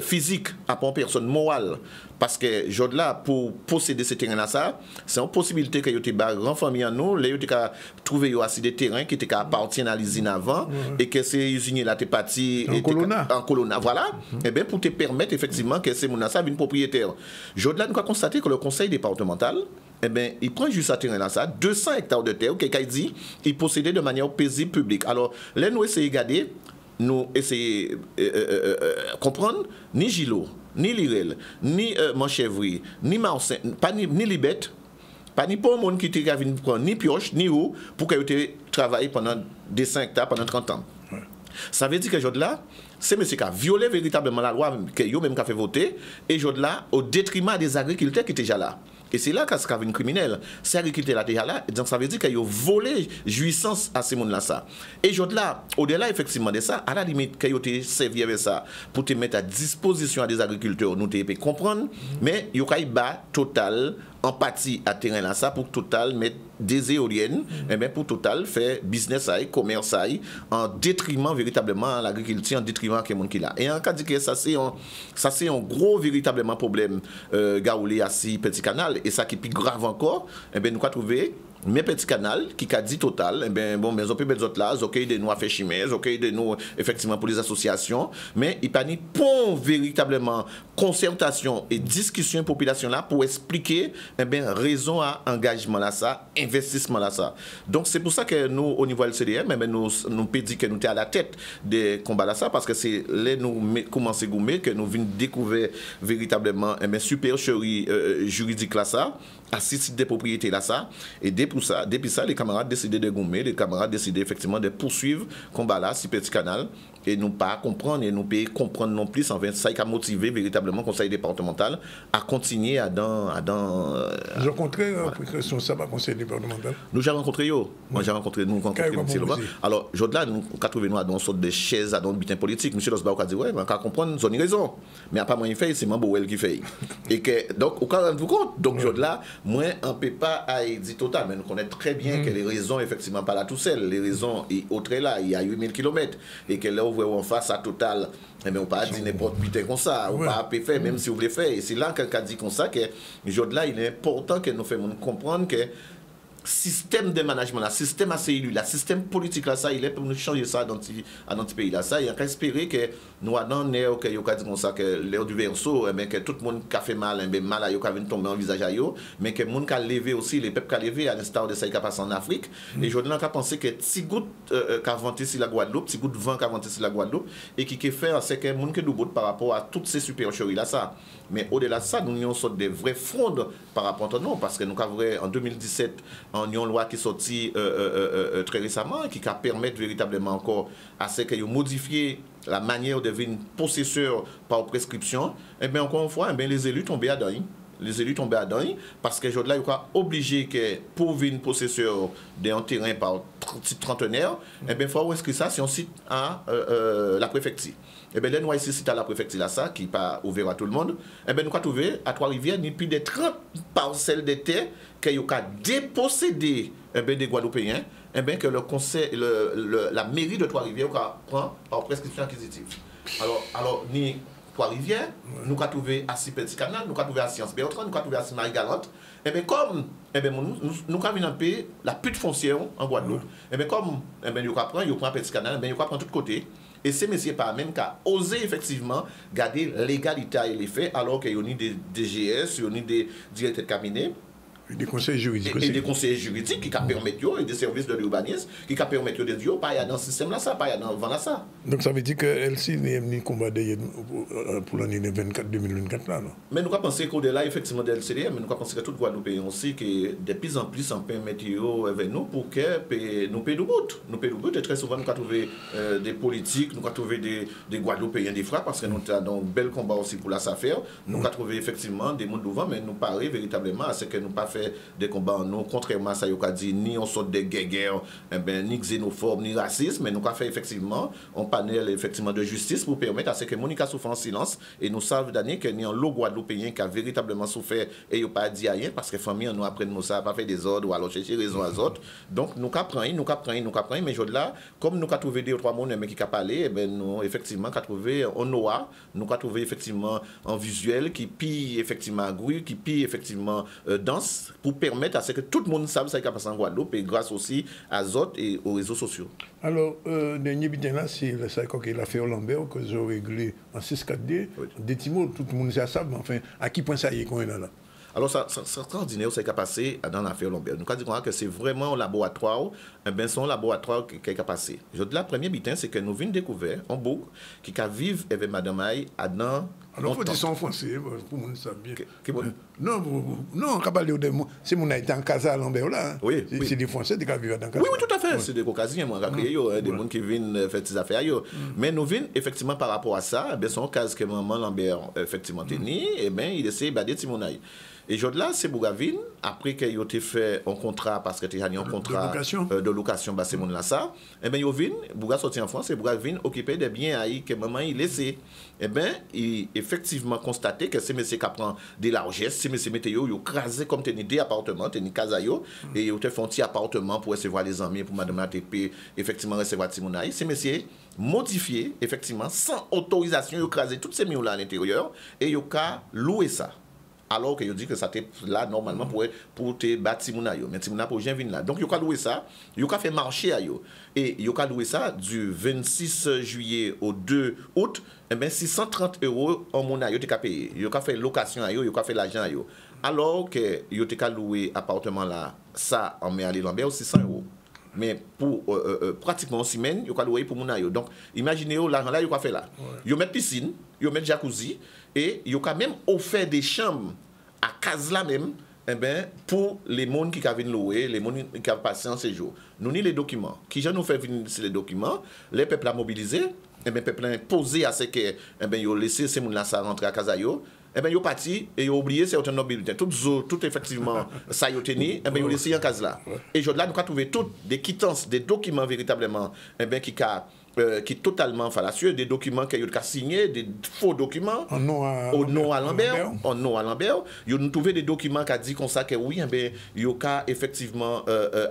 physique, pas en personne morale. Parce que, là, pour posséder ces terrains-là, c'est une possibilité que vous ayez grand famille en nous, là, vous avez trouvé aussi des terrains qui appartiennent à l'usine avant, et que ces usines-là étaient partis en colonna. Voilà. Et bien, pour te permettre, effectivement, que ces gens-là viennent propriétaires. Là, nous avons constaté que le conseil départemental, eh bien, il prend juste ce terrain-là, 200 hectares de terre, qui dit il possédait de manière paisible publique. Alors, là, nous essayons de regarder, nous essayons de comprendre, ni Gilo, ni Lirel, ni Manchevry, ni Marcin, ni Libette, pas ni pour un monde qui te prendre ni pioche, ni eau, pour que tu travailles pendant des 5 hectares, pendant 30 ans. Ouais. Ça veut dire que là, c'est monsieur qui a violé véritablement la loi, que yo même qui a fait voter, et là, au détriment des agriculteurs qui étaient déjà là. Et c'est là qu'est-ce qu'avait une criminelle. Ces agriculteurs déjà là, donc ça veut dire qu'ils ont volé jouissance à ces gens-là. Et là, au-delà effectivement de ça, à la limite, qu'ils ont servi avec ça pour te mettre à disposition à des agriculteurs, nous te comprendre, mais ils ont total empathie à terrain là ça pour Total mettre des éoliennes et bien pour Total faire business commerce en détriment véritablement à l'agriculture, en détriment que monde qui là. Et en cas de que ça c'est un gros véritablement problème Gaoulé assis Petit Canal et ça qui est plus grave encore et bien nous avons trouvé mes petits canaux qui a dit Total, eh bien, bon, mais on peut mettre là, ok, de nous à faire chimère, ok, de nous, effectivement, pour les associations, mais il n'y a pas ni pont véritablement concertation et discussion population là pour expliquer, eh bien, raison à engagement là, ça, investissement là, ça. Donc, c'est pour ça que nous, au niveau LCDM, eh bien, nous peut dire que nous sommes à la tête des combats là, ça, parce que c'est là, nous commençons à gommer, que nous venons découvrir véritablement, eh bien, supercherie juridique là, ça, à 6 sites de propriété là, ça, et depuis ça, les camarades décidaient de gommer, les camarades décidaient effectivement de poursuivre le combat là, si Petit Canal, et nous pas comprendre, et nous pas comprendre non plus, en fait, ça qui a motivé véritablement le conseil départemental à continuer à J'ai rencontré son sabbat conseil départemental. Nous j'ai rencontré moi j'ai rencontré nous alors là nous avons trouvé nous dans une sorte de chaise à dans le butin politique. Monsieur Losba a dit ouais, mais on comprendre, ils ont raison. Mais à pas moi il fait, c'est Mambouel qui fait. Et que donc au cas rendre compte, donc là moi on peut pas dire Total, mais nous connaissons très bien que les raisons effectivement pas là tout seul, les raisons et autres là, il y a 8000 km et que là où on face à Total, mais on ne peut pas dire n'importe putain comme ça, on ne peut pas faire même si vous voulez faire. Et c'est là qu'on dit comme ça que là il est important que nous fassions comprendre que système de management, le système ACLU, le système politique là, ça, il est pour nous changer ça dans notre pays là. Ça, il y a qu'à espérer que nous avons l'air que yo dit comme ça que l'air du verso, mais que tout le monde qui a fait mal, mal à yo qui tomber en visage à yo, mais que le monde qui a levé aussi, les peuples qui a levé à l'instar de ça qui a passé en Afrique. Et je n'ai pas pensé que petit goutte qui a vanté sur la Guadeloupe, petit goutte de vent qui a vanté sur la Guadeloupe, et qui fait c'est que le monde qui nous botte par rapport à toutes ces supercheries là ça. Mais au-delà de ça, nous avons sorti des vrais frondes par rapport à nous, parce que nous avons en 2017 en une loi qui est sortie très récemment, qui a permis véritablement encore à ce qu'ils modifié la manière de devenir possesseur par prescription. Et bien encore une fois, les élus tombent à dedans. Les élus tombent à dedans parce que aujourd'hui, ils sont obligés que pour devenir possesseur d'un terrain par trentenaire, et bien il faut inscrire ça sur un site à la préfecture. Et bien, nous ici, c'est à la préfecture là, ça, qui n'est pas ouvert à tout le monde. Et bien, nous avons trouvé à Trois-Rivières, ni plus de 30 parcelles de terre qui ont dépossédé des Guadeloupéens, et bien que le conseil, la mairie de Trois-Rivières prend par prescription acquisitive. Alors ni Trois-Rivières, nous avons trouvé à Petit Canal, nous avons trouvé à Sciences Bertrand, nous avons trouvé à Marie-Galante. Et bien, comme nous avons un peu la pute foncière en Guadeloupe, et bien, comme nous avons Petit Canal, nous avons tout côté. Et ces messieurs par même qu'à oser effectivement garder l'égalité et les faits alors qu'il y a des DGS, il y a des directeurs de cabinet. Et des conseils juridiques aussi. Et des conseils juridiques qui permettent, et des services de l'urbanisme qui permettent de dire, pas dans ce système-là, ça, pas dans le vent-là, ça. Donc ça veut dire qu'elle s'y n'est pas combat pour l'année 2024 là, non? Mais nous avons pensé qu'au-delà, effectivement, de l'LCD, mais nous avons pensé que tout Guadeloupéen aussi, que de plus en plus, on peut mettre avec nous pour que nous payons du bout. Nous payons du bout, et très souvent, nous avons trouvé des politiques, nous avons trouvé des Guadeloupéens des frères, parce que nous avons un bel combat aussi pour la SAFER. Nous avons trouvé effectivement des mondes devant, mais nous paraît véritablement à ce que nous pas fait des combats en nous, contrairement à ça, il a dit ni on sort de guerre, ni xénophobe, ni raciste, mais nous avons fait effectivement un panel effectivement de justice pour permettre à ce que Monica souffre en silence et nous savons d'année qu'il y a un lot Guadeloupéen qui a véritablement souffert et il n'a pas dit rien parce que la famille nous apprend nous ça n'a pas fait des ordres ou alors chercher raison à autres. Donc nous apprenons, mais là, comme nous avons trouvé deux ou trois mondes qui ont parlé, nous effectivement avons trouvé en noir, nous avons trouvé effectivement en visuel qui pille effectivement bruit, qui pille effectivement danse pour permettre à ce que tout le monde sache ce qui a passé en Guadeloupe et grâce aussi à Zot et aux réseaux sociaux. Alors, dernier bitin là, c'est l'affaire Lambert que j'ai réglé en 6-4D. Oui. Des petits mots, tout le monde sait ça, mais enfin, à qui point ça y est qu'on est là? Alors, c'est extraordinaire ce qui a passé dans l'affaire Lambert. Nous disons que c'est vraiment un laboratoire, c'est un laboratoire qui a passé. Je dis la première bitin, c'est que nous venons découvrir un bouc qui a vécu avec Madame Aïe à dans. Alors, il faut dire ça en français, pour que nous sachions bien. Non, quand parler de moi, c'est mon été en casa à Lambert là. Oui. C'est des Français qui vivent dans casa. Oui, tout à fait. C'est des Caucasiens, moi, des gens qui viennent faire des affaires. Mais nous venons, effectivement, par rapport à ça, c'est un cas que maman Lambert, effectivement, tenait, et bien, il essaie de bader Timonaï. Et là, c'est Bougavine, après qu'il ait fait un contrat, parce que tu as un contrat de location, c'est mon là ça, et bien, Bouga sorti en France, et Bougavine occupé des biens que maman il laissait. Et bien, il effectivement constaté que ces messieurs qui prennent des largesses, ces messieurs météo, ils ont crasé comme tenir des appartements, tenir casayo, et ils ont fait un petit appartement pour recevoir les amis, pour madame ATP, effectivement recevoir Timonaï. Ces messieurs modifiés, effectivement, sans autorisation, ils ont crasé tous ces millions là à l'intérieur, et ils ont loué ça. Alors que je dis que ça était là normalement pour te battre Timouna. Mais Timouna pour rien venir là. Donc, il a loué ça, il a fait marcher à yo. Et il a loué ça du 26 juillet au 2 août, et bien 630 € en mon aïe, il a payé. Il a fait location à yo, il a fait l'argent à yo. Alors que il a loué appartement là, ça en met à Lambert 600 €. Mais pour pratiquement une semaine, il a loué pour mon aïe. Donc, imaginez l'argent là, il a fait là. Il met piscine, il met jacuzzi, et il a même offert des chambres à case là même, pour les gens qui viennent louer, les gens qui ont passé en séjour. Nous avons les documents. Qui nous fait venir les documents, les peuples ont mobilisé, les peuples ont posé à ce que, ils ont laissé ces gens-là rentrer à Casayo. Ils ont parti et ils ont oublié certaines nobilités. Tout effectivement, ça y a tenu, ils ont laissé en case là. Et là, nous avons trouvé toutes des quittances, des documents véritablement, qui est totalement fallacieux, des documents qu'il a signés, des faux documents, au nom à Lambert. Ils ont trouvé des documents qui ont dit comme ça que oui, il a effectivement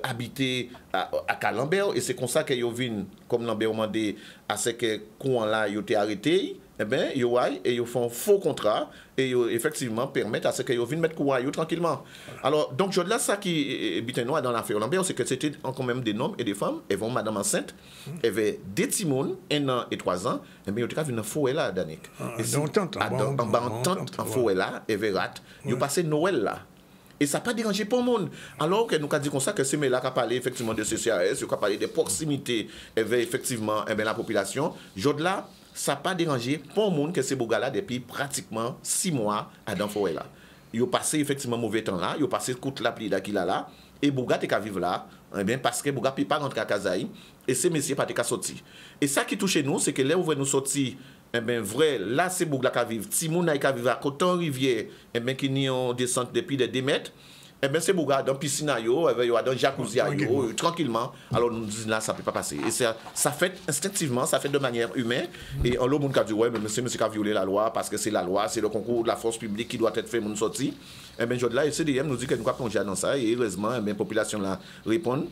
habité à Lambert, et c'est comme ça qu'ils ont vu, comme Lambert a demandé à ce que courant là, il a été arrêté. eh bien, ils font un faux contrat et ils effectivement permettent à ce qu'ils viennent mettre courant tranquillement. Alors, donc, là, ça qui est dans l'affaire Lambert, c'est que c'était quand même des hommes et des femmes. Elles vont madame enceinte, elles avaient des timons, 1 an et 3 ans, et bien, ils ont une forêt là, Danick. En tente, en forêt là, elles verrat. Ils ont passé Noël là. Et ça n'a pas dérangé pour le monde. Alors que nous avons dit comme ça que c'est là qui a parlé effectivement de CCAS, qui a parlé des proximités avec effectivement la population. Là, ça n'a pas dérangé pour le monde que ces gars-là depuis pratiquement 6 mois à dans forêt là. Ils ont passé effectivement mauvais temps là, ils ont passé toute la pluie qu'il a là, et Bouga t'es qu'à vivre là, parce que Bouga ne peut pas rentrer à Kazaï, et ces messieurs pas qu'à sortir. Et ça qui touche nous, c'est que là où nous sortir, vrai, là c'est Bouga qui vivre, Timouna qui vivre à Coton Rivière, qui n'y ont descente depuis des 2 mètres. C'est Bouga dans piscine, dans jacuzzi, tranquillement. Alors nous disons là, ça ne peut pas passer. Et ça fait instinctivement, ça fait de manière humaine. Et on l'a dit, ouais, mais monsieur qui a violé la loi parce que c'est la loi, c'est le concours de la force publique qui doit être fait pour nous sortir. Là, le CDM nous dit que nous avons plongé dans ça. Et heureusement, la population là répond.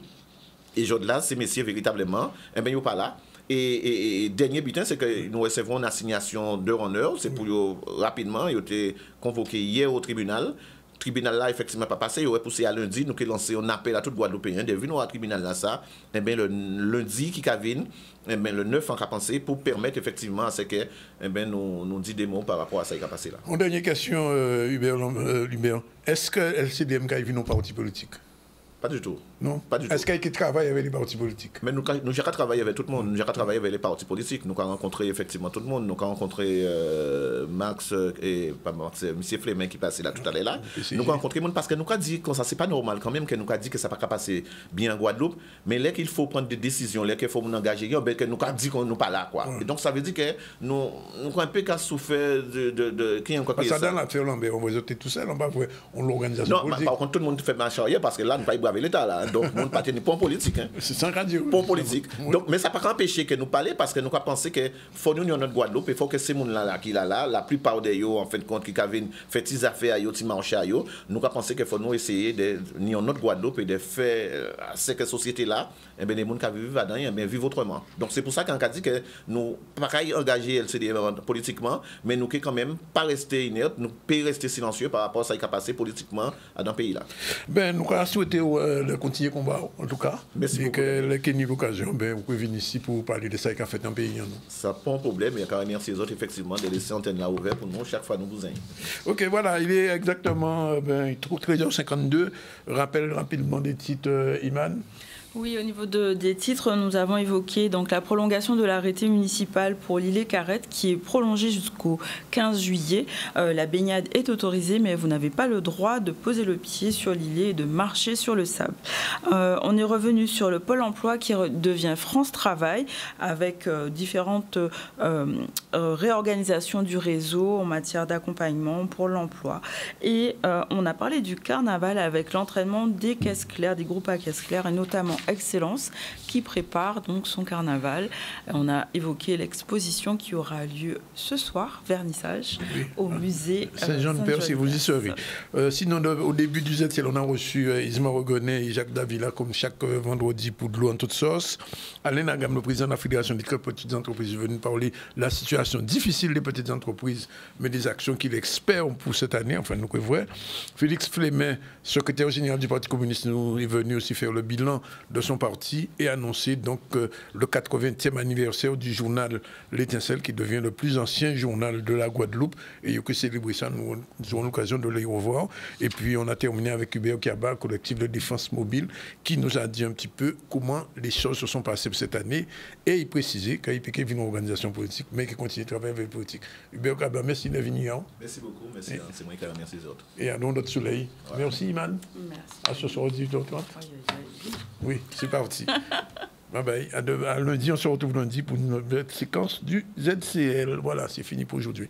Et là, ces messieurs véritablement, ils ne sont pas là. Et dernier butin, c'est que nous recevons une assignation d'heure en heure. C'est pour rapidement, ils ont été convoqués hier au tribunal. Le tribunal là, effectivement, pas passé. Il aurait poussé à lundi. Nous avons lancé un appel à tout Guadeloupéen de venir au tribunal là, ça. Le lundi qui vient, le 9 en qu'a pensé pour permettre effectivement à ce que nous disons des mots par rapport à ça qui a passé là. Une dernière question, Hubert. Est-ce que LCDM a vu nos partis politiques? Pas du tout. Non. Pas du tout. Est-ce qu'il y a qui travaille avec les partis politiques? Mais nous avons travaillé avec tout le monde. Nous avons travaillé avec les partis politiques. Nous avons rencontré effectivement tout le monde. Nous avons rencontré Max et pas Max, M. Fleming qui passait là tout à l'heure là. Nous avons rencontré tout le monde parce que nous avons dit que ça c'est pas normal quand même que nous avons dit que ça ne va pas passer bien en Guadeloupe. Mais là qu'il faut prendre des décisions, là qu'il faut nous engager, que nous avons dit qu'on n'est pas là quoi. Et donc ça veut dire que nous avons un peu qu'à souffrir de qui encore ça. Dans l'affaire Lambert, on va voter tout seul, on l'organisation politique. Non, par contre tout le monde fait marche arrière parce que là nous pas avec l'État là. Donc on ne pas tenir point politique. C'est sans radio. Point politique. Donc mais ça ne peut pas empêcher que nous parler parce que nous avons pensé que faut nous notre Guadeloupe, il faut que ces gens là qui là la plupart de eux en fin de compte qui viennent faire des affaires à eux, qui marchent à eux, nous avons pensé qu'il faut nous essayer de nier notre Guadeloupe et de faire cette société là et bien les gens qui vivent là-dedans et vivent autrement. Donc c'est pour ça qu'on a dit que nous pas engager LCDM politiquement, mais nous qui quand même pas rester inerte, nous peut rester silencieux par rapport à ça qui a passé politiquement dans le pays là. Ben nous avons souhaité continuer le combat en tout cas. Merci beaucoup. Et que l'occasion, vous pouvez venir ici pour parler de ça qui a fait dans le pays. Ça pas un problème, il y a quand même merci les autres effectivement de laisser l'antenne là ouverte pour nous chaque fois nous vous aimons. Ok, voilà, il est exactement 13h52. Rappelle rapidement des titres, Iman. Oui, au niveau des titres, nous avons évoqué donc la prolongation de l'arrêté municipal pour l'îlet-Carrette qui est prolongé jusqu'au 15 juillet. La baignade est autorisée, mais vous n'avez pas le droit de poser le pied sur l'îlet et de marcher sur le sable. On est revenu sur le Pôle emploi qui devient France Travail avec différentes réorganisations du réseau en matière d'accompagnement pour l'emploi. Et on a parlé du carnaval avec l'entraînement des caisses claires, des groupes à caisses claires et notamment Excellence qui prépare donc son carnaval. On a évoqué l'exposition qui aura lieu ce soir, vernissage, au musée Saint-Jean-de-Père, si vous y serez. Sinon, au début du ZCL, on a reçu Isma Regonnet et Jacques Davila comme chaque vendredi pour de l'eau en toute sauce. Alain Nagam, le président de la Fédération des très petites entreprises, est venu parler de la situation difficile des petites entreprises, mais des actions qu'il espère pour cette année, enfin nous que vrai. Félix Fleming, secrétaire général du Parti communiste, nous est venu aussi faire le bilan de son parti et annoncer donc le 80e anniversaire du journal L'Étincelle qui devient le plus ancien journal de la Guadeloupe et il y a que célébrer ça, nous aurons l'occasion de les revoir. Et puis on a terminé avec Hubert Kiaba, collectif de défense mobile, qui nous a dit un petit peu comment les choses se sont passées cette année et il précisait qu'il y a une organisation politique mais qui continue de travailler avec la politique. Hubert Kiaba, merci de venir. Merci beaucoup, merci. C'est moi qui remercie les autres. Et à nous notre soleil. Voilà. Merci Iman. Merci. À ce soir 18h30. Oui, c'est parti. Bye bye. À lundi, on se retrouve lundi pour une nouvelle séquence du ZCL. Voilà, c'est fini pour aujourd'hui.